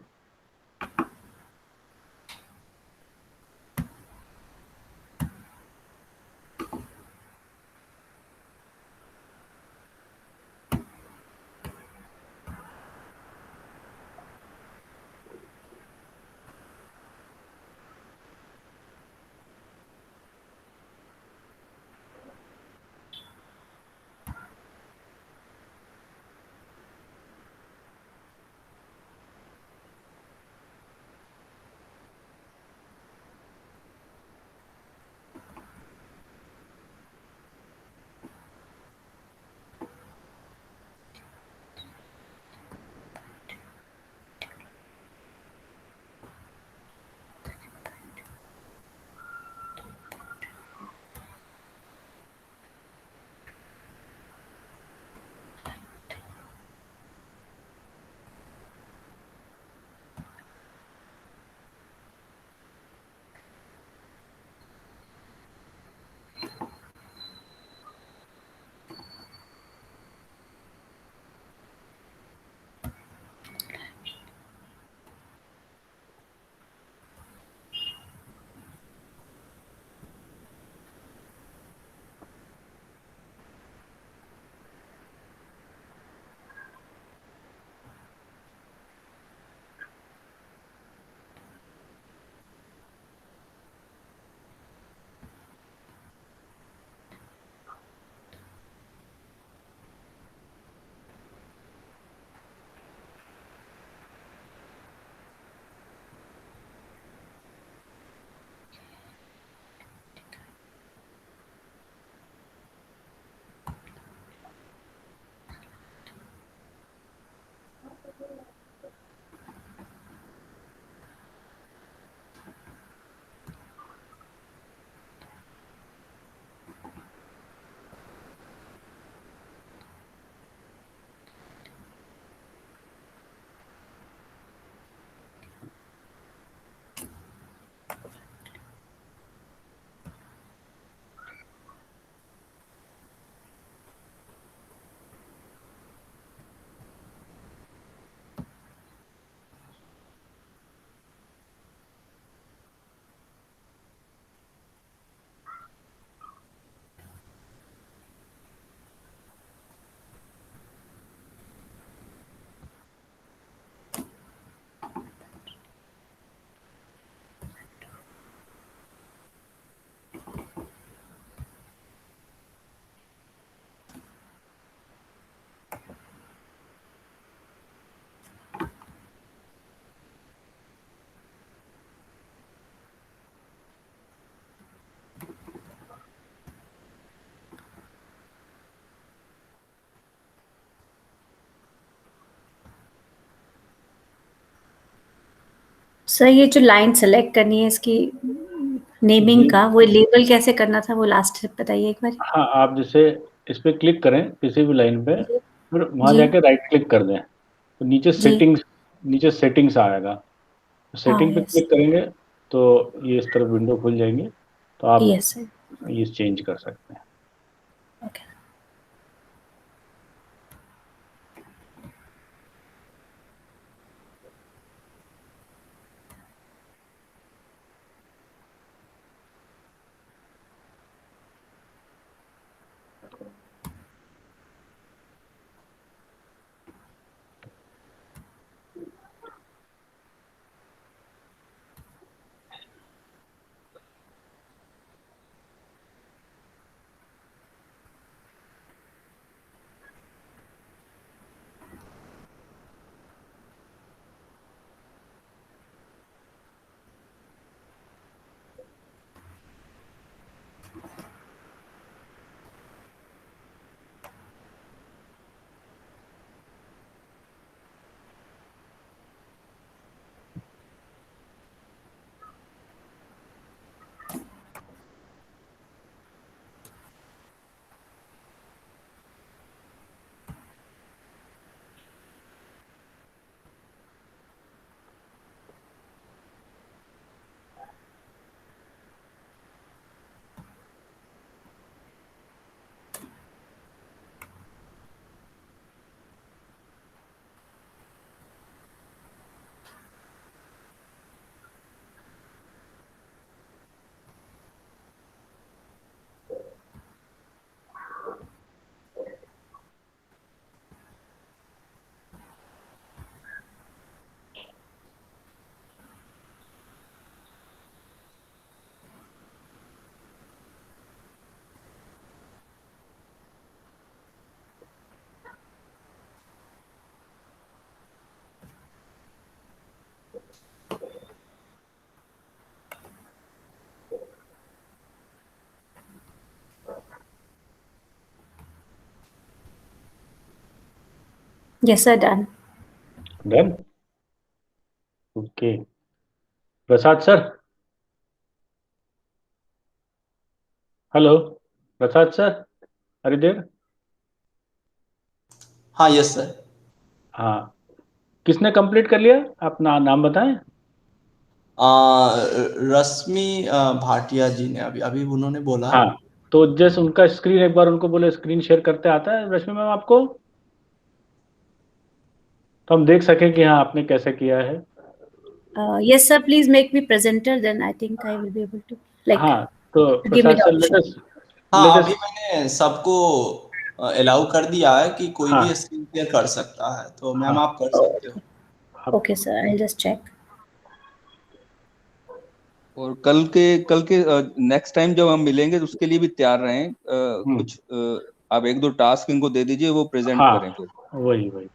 सर ये जो लाइन सेलेक्ट करनी है इसकी नेमिंग का, वो लेबल कैसे करना था, वो लास्ट स्टेप बताइए एक बार। हाँ, आप जैसे इस पे क्लिक करें किसी भी लाइन पे, जी फिर वहां जी जाके राइट क्लिक कर दें, तो जी। नीचे सेटिंग्स आएगा। हाँ सेटिंग पे यस। क्लिक करेंगे तो ये इस तरफ विंडो खुल जाएंगे, तो आप यस सर। ये चेंज कर सकते हैं। Okay. Yes, sir, done. Done? Okay. Prasad sir, hello Prasad sir, अरे देर। हाँ यस सर। हाँ, किसने कंप्लीट कर लिया? अपना नाम बताएं। रश्मि भाटिया जी ने अभी अभी उन्होंने बोला। हाँ, तो जस्ट उनका स्क्रीन एक बार उनको बोले स्क्रीन शेयर करते आता है रश्मि मैम आपको, तो हम देख सकें कि हाँ आपने कैसे किया है। Yes, sir, please make me presenter, then I think I will be able to, like, हाँ, तो give me Prasad the sir option. हाँ लेट अभी अस मैंने सबको अलाउ कर दिया है कि कोई हाँ भी स्क्रीन शेयर कर सकता है, तो मैम हाँ आप कर सकते हो। Okay, sir, I'll just check. और कल के नेक्स्ट टाइम जब हम मिलेंगे तो उसके लिए भी तैयार रहें। कुछ आप 1-2 टास्क इनको दे दीजिए, वो प्रेजेंट हाँ, करें फिर। वही वही।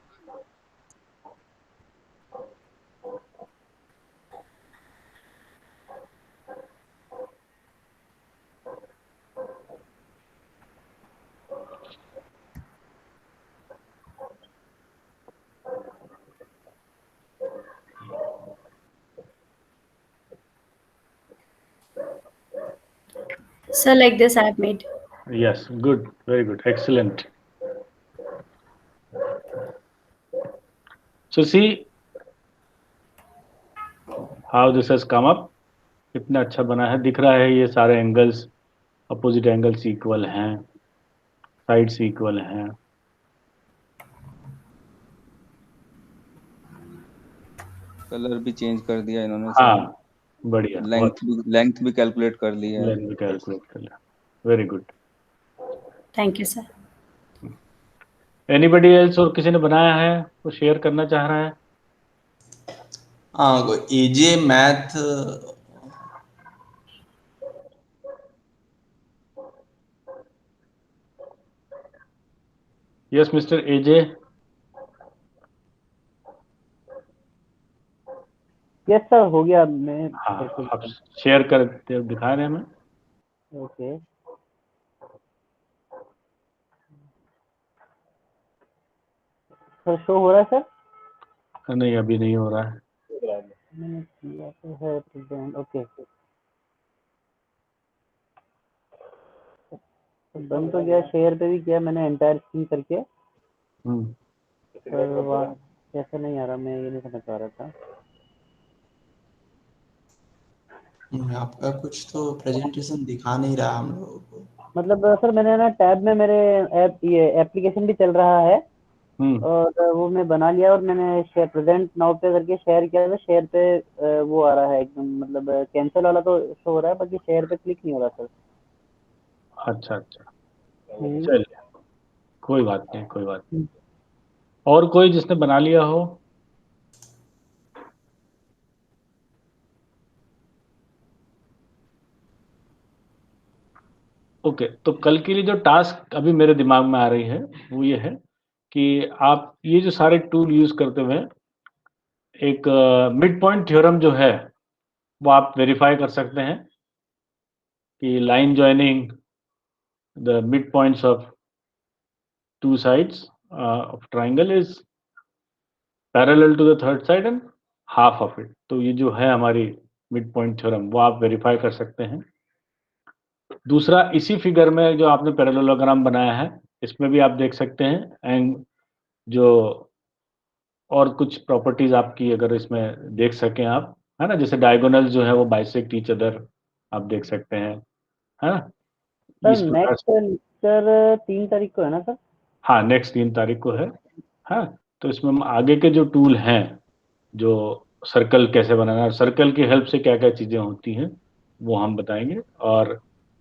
Sir, like this I have made. Yes, good, very good, excellent. So see how this has come up. कितना अच्छा बना है, दिख रहा है ये सारे एंगल्स, अपोजिट एंगल्स इक्वल हैं, साइड्स इक्वल हैं। कलर भी चेंज कर दिया इन्होंने। हाँ, बढ़िया। लेंथ भी कैलकुलेट कर लिया है। लेंथ भी कैलकुलेट कर लिया। Very good. Thank you, sir. Anybody else, और किसी ने बनाया है वो शेयर करना चाह रहा है? हाँ एजे मैथ यस मिस्टर एजे। यस सर, हो गया। मैं हाँ, आप शेयर कर दिखा रहे हैं हमें। ओके सर, शो हो रहा है सर? नहीं, अभी नहीं हो रहा है। मैंने किया तो है प्रेजेंट। ओके, तो बंद तो गया, शेयर पे भी किया मैंने एंटायर स्क्रीन करके, पर वहाँ कैसे नहीं आ रहा, मैं ये नहीं समझ पा रहा था। आपका कुछ तो प्रेजेंटेशन दिखा नहीं रहा हम लोगों को। मतलब सर मैंने ना टैब में मेरे ये एप्लीकेशन भी चल रहा है और वो मैं बना लिया और मैंने शेयर प्रेजेंट नाउ पे करके शेयर किया था। शेयर पे वो आ रहा है एकदम, मतलब कैंसिल वाला तो शो हो रहा है, बाकी शेयर पे क्लिक नहीं हो रहा सर। अच्छा अच्छा, चलिए कोई बात नहीं, कोई बात नहीं। और कोई जिसने बना लिया हो? ओके, तो कल के लिए जो टास्क अभी मेरे दिमाग में आ रही है वो ये है कि आप ये जो सारे टूल यूज करते हुए एक मिड पॉइंट थ्योरम जो है वो आप वेरीफाई कर सकते हैं कि line joining the mid points of two sides of triangle is parallel to the third side and half of it. तो ये जो है हमारी मिड पॉइंट थ्योरम वो आप वेरीफाई कर सकते हैं। दूसरा, इसी फिगर में जो आपने पैरेललोग्राम बनाया है इसमें भी आप देख सकते हैं एंड जो और कुछ प्रॉपर्टीज आपकी अगर इसमें देख सकें आप, है ना, जैसे डायगोनल जो है वो बाइसेक्ट ईच अदर आप देख सकते हैं, है ना। सर इस प्रकार नेक्स्ट लेक्चर 3 तारीख को है ना सर? हाँ, नेक्स्ट 3 तारीख को है। हाँ, तो इसमें हम आगे के जो टूल हैं, जो सर्कल कैसे बनाना है, सर्कल की हेल्प से क्या क्या चीज़ें होती हैं वो हम बताएंगे, और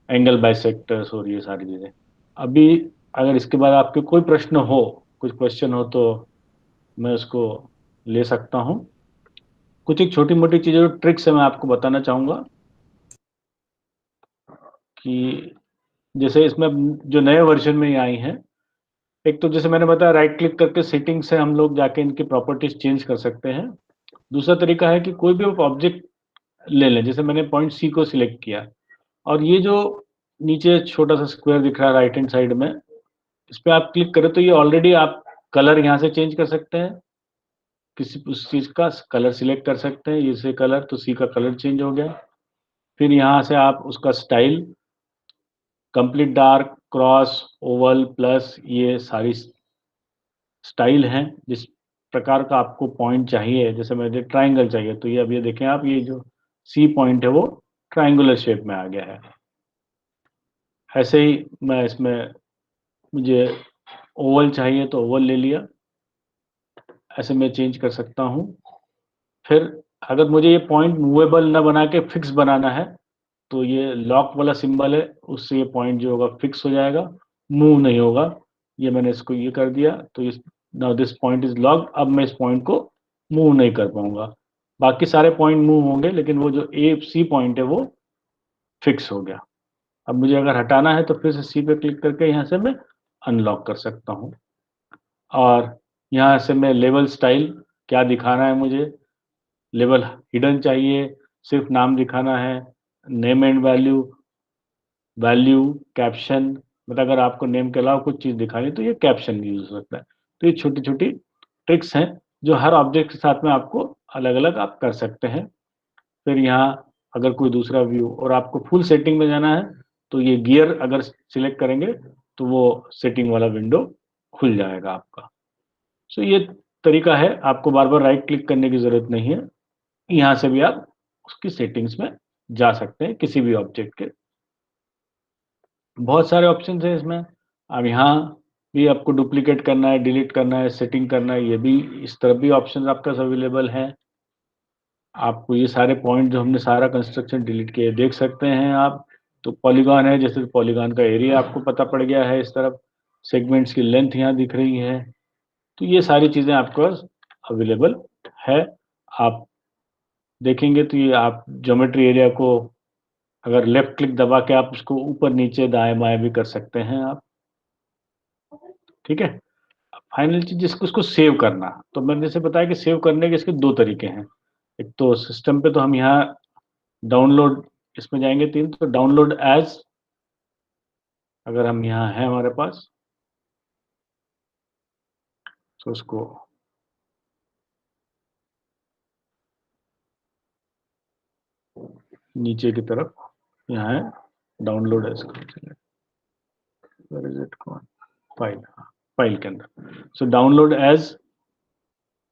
एंगल बाइसेक्टर्स और ये सारी चीज़ें। अभी अगर इसके बाद आपके कोई प्रश्न हो, कुछ क्वेश्चन हो, तो मैं उसको ले सकता हूँ। कुछ एक छोटी मोटी चीज़ें जो ट्रिक्स है मैं आपको बताना चाहूँगा कि जैसे इसमें जो नए वर्जन में ये आई हैं, एक तो जैसे मैंने बताया राइट क्लिक करके सेटिंग से हम लोग जाके इनकी प्रॉपर्टीज चेंज कर सकते हैं। दूसरा तरीका है कि कोई भी ऑब्जेक्ट ले लें, जैसे मैंने पॉइंट सी को सिलेक्ट किया और ये जो नीचे छोटा सा स्क्वायर दिख रहा है राइट हैंड साइड में, इस पे आप क्लिक करें तो ये ऑलरेडी आपका कलर यहाँ से चेंज कर सकते हैं, किसी उस चीज का कलर सिलेक्ट कर सकते हैं, ये से कलर, तो सी का कलर चेंज हो गया। फिर यहाँ से आप उसका style, complete dark, cross, Oval, plus, ये सारी स्टाइल हैं। जिस प्रकार का आपको पॉइंट चाहिए, जैसे मुझे ट्राइंगल चाहिए, तो ये अब ये देखें आप, ये जो सी पॉइंट है वो ट्राइंगुलर शेप में आ गया है। ऐसे ही मैं इसमें, मुझे ओवल चाहिए तो ओवल ले लिया, ऐसे मैं चेंज कर सकता हूँ। फिर अगर मुझे ये पॉइंट मूवेबल ना बना के फिक्स बनाना है, तो ये लॉक वाला सिंबल है, उससे ये पॉइंट जो होगा फिक्स हो जाएगा, मूव नहीं होगा। ये मैंने इसको ये कर दिया, तो इस now this point is locked. अब मैं इस पॉइंट को मूव नहीं कर पाऊंगा, बाकी सारे पॉइंट मूव होंगे, लेकिन वो जो ए सी पॉइंट है वो फिक्स हो गया। अब मुझे अगर हटाना है तो फिर से सी पे क्लिक करके यहाँ से मैं अनलॉक कर सकता हूँ। और यहाँ से मैं लेवल स्टाइल क्या दिखाना है, मुझे लेवल हिडन चाहिए, सिर्फ नाम दिखाना है, name and value, value, caption, मतलब अगर आपको नेम के अलावा कुछ चीज़ दिखानी तो ये कैप्शन भी यूज हो सकता है। तो ये छोटी छोटी ट्रिक्स हैं जो हर ऑब्जेक्ट के साथ में आपको अलग अलग आप कर सकते हैं। फिर यहाँ अगर कोई दूसरा व्यू और आपको फुल सेटिंग में जाना है, तो ये गियर अगर सिलेक्ट करेंगे तो वो सेटिंग वाला विंडो खुल जाएगा आपका। सो ये तरीका है, आपको बार बार राइट क्लिक करने की ज़रूरत नहीं है, यहाँ से भी आप उसकी सेटिंग्स में जा सकते हैं किसी भी ऑब्जेक्ट के। बहुत सारे ऑप्शंस हैं इसमें। अब यहाँ भी आपको डुप्लीकेट करना है, डिलीट करना है, सेटिंग करना है, ये भी इस तरफ भी ऑप्शन आपके पास अवेलेबल है। आपको ये सारे पॉइंट जो हमने सारा कंस्ट्रक्शन डिलीट किए देख सकते हैं आप। तो पॉलीगॉन है, जैसे पॉलीगॉन का एरिया आपको पता पड़ गया है, इस तरफ सेगमेंट्स की लेंथ यहाँ दिख रही है। तो ये सारी चीज़ें आपके पास अवेलेबल है। आप देखेंगे तो ये आप ज्योमेट्री एरिया को अगर लेफ्ट क्लिक दबा के आप उसको ऊपर नीचे दाएं बाएं भी कर सकते हैं आप, ठीक है। फाइनल चीज जिसको उसको सेव करना, तो मैंने जैसे बताया कि सेव करने के इसके दो तरीके हैं। एक तो सिस्टम पे, तो हम यहाँ डाउनलोड इसमें जाएंगे तीन, तो डाउनलोड एज, अगर हम यहाँ है हमारे पास, तो उसको नीचे की तरफ यहाँ है डाउनलोड एज, फाइल, फाइल के अंदर। सो डाउनलोड एज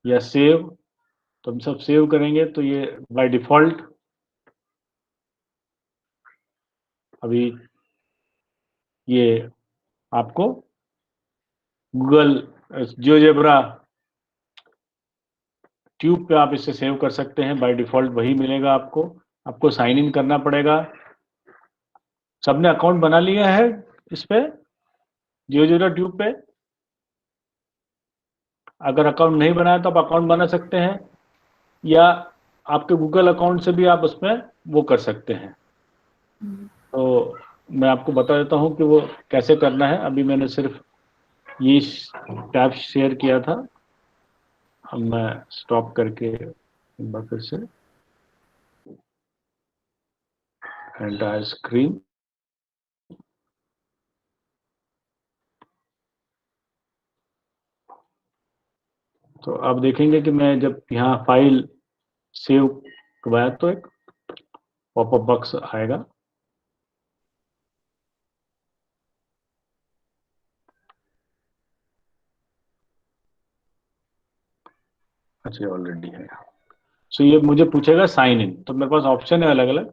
या सेव, तो हम सब सेव करेंगे तो ये बाय डिफॉल्ट अभी ये आपको गूगल जियोजेब्रा ट्यूब पे आप इसे सेव कर सकते हैं, बाय डिफॉल्ट वही मिलेगा आपको। आपको साइन इन करना पड़ेगा। सबने अकाउंट बना लिया है इस पे जियोजेब्रा ट्यूब पे? अगर अकाउंट नहीं बनाया तो आप अकाउंट बना सकते हैं, या आपके गूगल अकाउंट से भी आप उसमें वो कर सकते हैं। तो मैं आपको बता देता हूँ कि वो कैसे करना है। अभी मैंने सिर्फ ये टैब शेयर किया था, अब मैं स्टॉप करके एक बार फिर से एंटायर स्क्रीन, तो आप देखेंगे कि मैं जब यहाँ फाइल सेव करवाया तो एक पॉपअप बॉक्स आएगा। अच्छा, ऑलरेडी है। सो ये मुझे पूछेगा साइन इन, तो मेरे पास ऑप्शन है अलग अलग।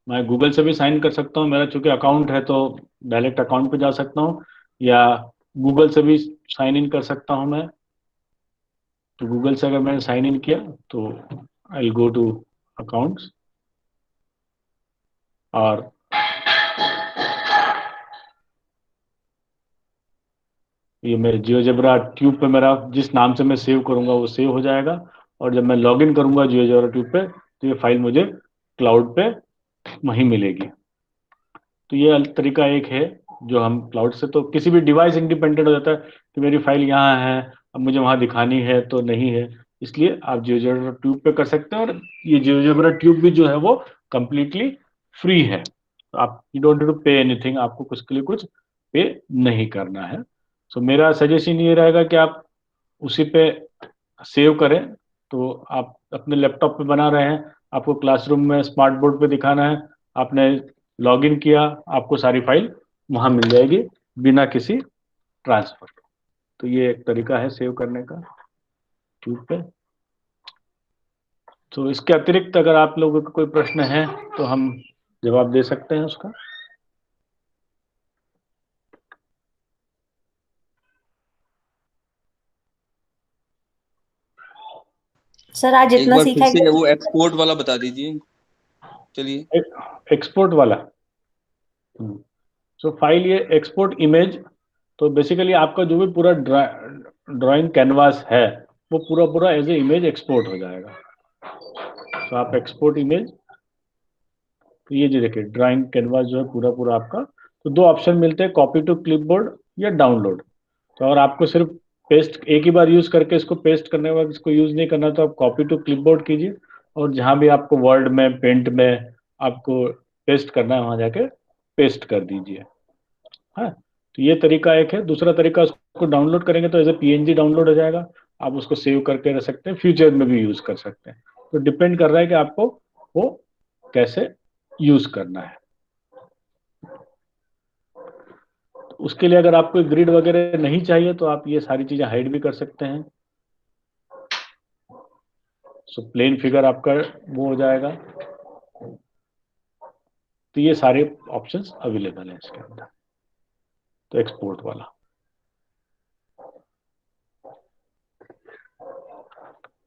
मैं गूगल से भी साइन कर सकता हूँ, मेरा चूंकि अकाउंट है तो डायरेक्ट अकाउंट पे जा सकता हूँ, या गूगल से भी साइन इन कर सकता हूँ मैं। तो गूगल से अगर मैंने साइन इन किया तो आई गो टू अकाउंट्स, और ये मेरे जियोजेब्रा ट्यूब पे मेरा जिस नाम से मैं सेव करूंगा वो सेव हो जाएगा। और जब मैं लॉगिन करूंगा जियोजेब्रा ट्यूब पे, तो ये फाइल मुझे क्लाउड पे वहीं मिलेगी। तो ये तरीका एक है जो हम क्लाउड से, तो किसी भी डिवाइस इंडिपेंडेंट हो जाता है कि मेरी फाइल यहाँ है, अब मुझे वहाँ दिखानी है तो नहीं है, इसलिए आप जियोजेब्रा ट्यूब पे कर सकते हैं। और ये जियोजेब्रा ट्यूब भी जो है वो कम्प्लीटली फ्री है, तो आप you don't to pay anything, आपको कुछ के लिए कुछ पे नहीं करना है। सो मेरा सजेशन ये रहेगा कि आप उसी पे सेव करें। तो आप अपने लैपटॉप पे बना रहे हैं, आपको क्लासरूम में स्मार्ट बोर्ड पे दिखाना है, आपने लॉगिन किया, आपको सारी फाइल वहाँ मिल जाएगी बिना किसी ट्रांसफर। तो ये एक तरीका है सेव करने का। ठीक है, तो इसके अतिरिक्त अगर आप लोगों को कोई प्रश्न है तो हम जवाब दे सकते हैं उसका। सर आज एक इतना बार सीखा फिर है। से वो एक्सपोर्ट वाला बता दीजिए। चलिए, एक्सपोर्ट वाला। सो फाइल ये एक्सपोर्ट इमेज। तो बेसिकली आपका जो भी पूरा ड्राइंग कैनवास है वो पूरा पूरा एज ए इमेज एक्सपोर्ट हो जाएगा। तो आप एक्सपोर्ट इमेज, तो ये जो देखिए ड्राइंग कैनवास जो है पूरा पूरा आपका। तो दो ऑप्शन मिलते हैं, कॉपी टू क्लिपबोर्ड या डाउनलोड। तो अगर आपको सिर्फ पेस्ट एक ही बार यूज करके इसको पेस्ट करने के बाद इसको यूज नहीं करना तो आप कॉपी टू क्लिपबोर्ड कीजिए, और जहां भी आपको वर्ड में पेंट में आपको पेस्ट करना है वहां जाके पेस्ट कर दीजिए। हाँ, तो ये तरीका एक है। दूसरा तरीका, उसको डाउनलोड करेंगे तो एज ए PNG डाउनलोड हो जाएगा, आप उसको सेव करके रख सकते हैं, फ्यूचर में भी यूज कर सकते हैं। तो डिपेंड कर रहा है कि आपको वो कैसे यूज करना है। तो उसके लिए अगर आपको ग्रिड वगैरह नहीं चाहिए तो आप ये सारी चीजें हाइड भी कर सकते हैं। सो प्लेन फिगर आपका वो हो जाएगा। तो ये सारे ऑप्शंस अवेलेबल हैं इसके अंदर। तो एक्सपोर्ट वाला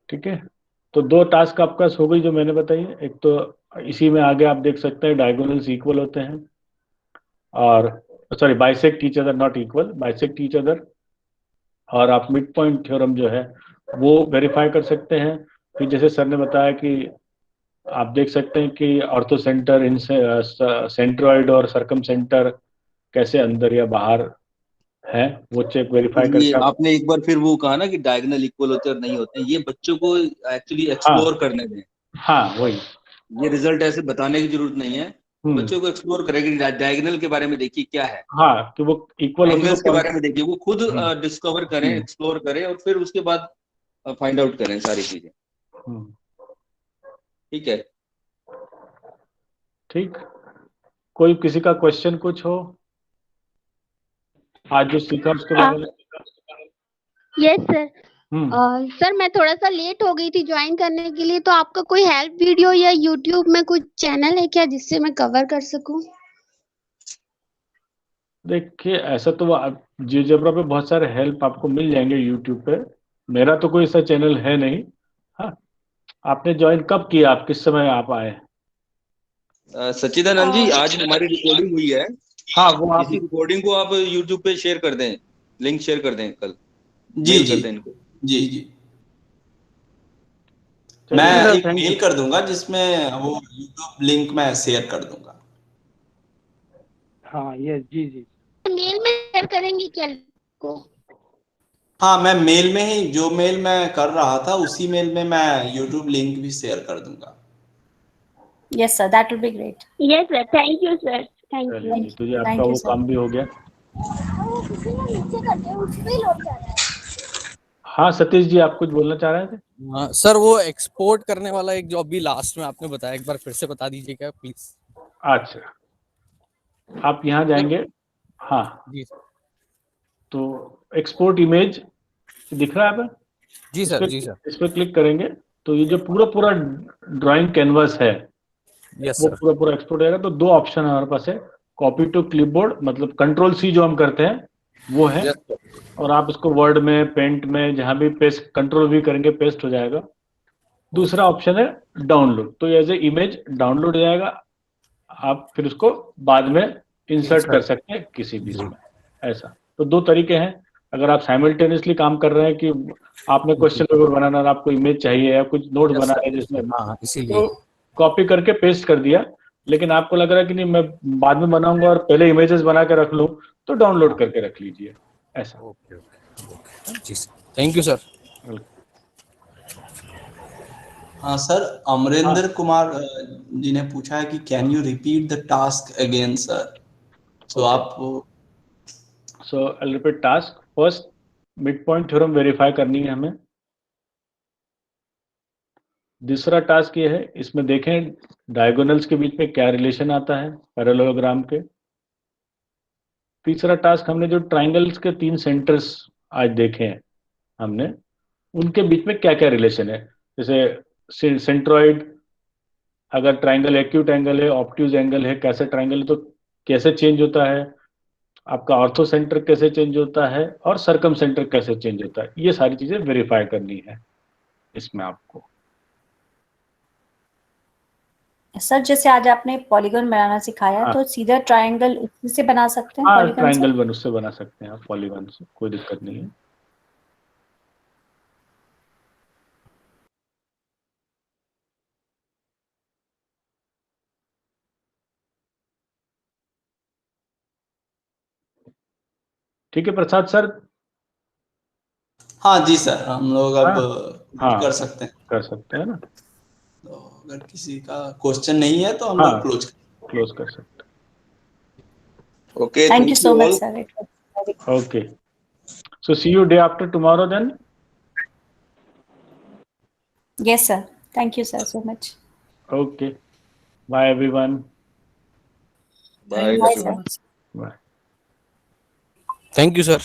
ठीक है। तो दो टास्क आपका हो गई जो मैंने बताई। एक तो इसी में आगे आप देख सकते हैं डायगोनल्स इक्वल होते हैं, और sorry bisect each other, not equal, bisect each other. और आप मिड पॉइंट थ्योरम जो है वो वेरीफाई कर सकते हैं। फिर जैसे सर ने बताया कि आप देख सकते हैं कि ऑर्थो सेंटर, इन सेंट्रॉइड और सरकम सेंटर कैसे अंदर या बाहर है, वो चेक वेरीफाई ये करके आप। आपने एक बार फिर वो कहा ना कि डायगोनल इक्वल होते हैं और नहीं होते हैं, ये बच्चों को एक्चुअली हाँ एक्सप्लोर करने दें। हाँ वही। ये रिजल्ट ऐसे बताने की जरूरत नहीं है, हम्म, बच्चों को एक्सप्लोर करेगी। डायगोनल के बारे में देखिए क्या है, हाँ कि वो इक्वल होगी एंगल्स के तो बारे में देखिए, वो खुद हम्म, डिस्कवर करें, हम्म, एक्सप्लोर करें और फिर उसके बाद फाइंड आउट करें सारी चीजें। हम्म, ठीक है, ठीक। कोई किसी का क्वेश्चन कुछ हो आज जो सीखा उसके बारे में? Yes sir. हम्म, सर मैं थोड़ा सा लेट हो गई थी ज्वाइन करने के लिए, तो आपका कोई हेल्प वीडियो या यूट्यूब में कुछ चैनल है क्या जिससे मैं कवर कर सकूं? देखिए ऐसा तो जियोजेब्रा पे बहुत सारे हेल्प आपको मिल जाएंगे यूट्यूब पे। मेरा तो कोई ऐसा चैनल है नहीं। हाँ, आपने ज्वाइन कब किया, आप किस समय आप आए? सच्चिदानंद जी, आज हमारी रिकॉर्डिंग हुई है। हाँ वो आप इसी रिकॉर्डिंग को आप यूट्यूब पे शेयर कर दें, लिंक शेयर कर दें, कल जी मेल जी कर दें इनको। जी जी, चलिए। मैं सर एक थैंक यू। मेल कर दूंगा जिसमें वो यूट्यूब लिंक मैं शेयर कर दूंगा। हाँ यस जी जी। मेल में शेयर करेंगे क्या को? हाँ, मैं मेल में ही, जो मेल मैं कर रहा था उसी मेल में मैं यूट्यूब लिंक भी शेयर कर दूंगा। Yes, sir. That will be great. Yes sir, thank you sir, thank चलिए यू। जी, तो ये आपका Thank you, वो sir. काम भी हो गया। हाँ सतीश जी, आप कुछ बोलना चाह रहे थे? हाँ, सर वो एक्सपोर्ट करने वाला एक जो अभी लास्ट में आपने बताया, एक बार फिर से बता दीजिएगा प्लीज। अच्छा, आप यहाँ जाएंगे। हाँ, जी तो एक्सपोर्ट इमेज दिख रहा है आप जी सर, जी सर। इस पे क्लिक करेंगे तो ये जो पूरा पूरा ड्राइंग कैनवास है यस वो सर। पूरा पूरा एक्सपोर्ट आएगा। तो दो ऑप्शन हमारे पास है, कॉपी टू क्लिपबोर्ड, मतलब कंट्रोल C जो हम करते हैं वो है, यस सर। और आप इसको वर्ड में पेंट में जहां भी पेस्ट कंट्रोल V करेंगे पेस्ट हो जाएगा। दूसरा ऑप्शन है डाउनलोड, तो एज ए इमेज डाउनलोड हो जाएगा, आप फिर उसको बाद में इंसर्ट कर सकते हैं किसी भी इसमें। ऐसा तो दो तरीके हैं। अगर आप साइमल्टेनियसली काम कर रहे हैं कि आपने क्वेश्चन पेपर बनाना और आपको इमेज चाहिए या कुछ नोट बना है जिसमें, हाँ इसीलिए। तो कॉपी करके पेस्ट कर दिया। लेकिन आपको लग रहा है कि नहीं मैं बाद में बनाऊंगा और पहले इमेजेस बना के रख लूं, तो डाउनलोड करके रख लीजिए। ऐसा। ओके ओके जी सर, थैंक यू सर। हाँ सर, अमरेंद्र कुमार जी ने पूछा है कि can you repeat the task again sir. So आप So I'll repeat task. First, mid point theorem verify करनी है हमें। दूसरा टास्क ये है, इसमें देखें डायगोनल्स के बीच में क्या रिलेशन आता है पैरेललोग्राम के। तीसरा टास्क, हमने जो ट्राइंगल्स के 3 सेंटर्स आज देखे हैं हमने, उनके बीच में क्या क्या रिलेशन है। जैसे सेंट्रॉइड, अगर ट्राइंगल एक्यूट एंगल है, ऑब्ट्यूज एंगल है, कैसे ट्राइंगल है तो कैसे चेंज होता है, आपका ऑर्थो सेंटर कैसे चेंज होता है, और सर्कम सेंटर कैसे चेंज होता है। ये सारी चीजें वेरीफाई करनी है इसमें आपको। सर जैसे आज आपने पॉलीगन बनाना सिखाया, हाँ। तो सीधा ट्रायंगल उसी से बना सकते हैं हाँ, पॉलीगन से? ट्राइंगल बन उससे बना सकते हैं आप, पॉलीगन से कोई दिक्कत नहीं है। ठीक है प्रसाद सर। हाँ जी सर, हम लोग अब हाँ, कर सकते हैं। कर सकते हैं ना। तो अगर किसी का क्वेश्चन नहीं है तो हम हाँ, लोग क्लोज कर सकते हैं। Okay, thank you so much sir. हैं। Okay, so see you day after tomorrow then. Yes sir, thank you sir so much. Okay, bye everyone. Bye. Bye sir. Bye. Thank you sir.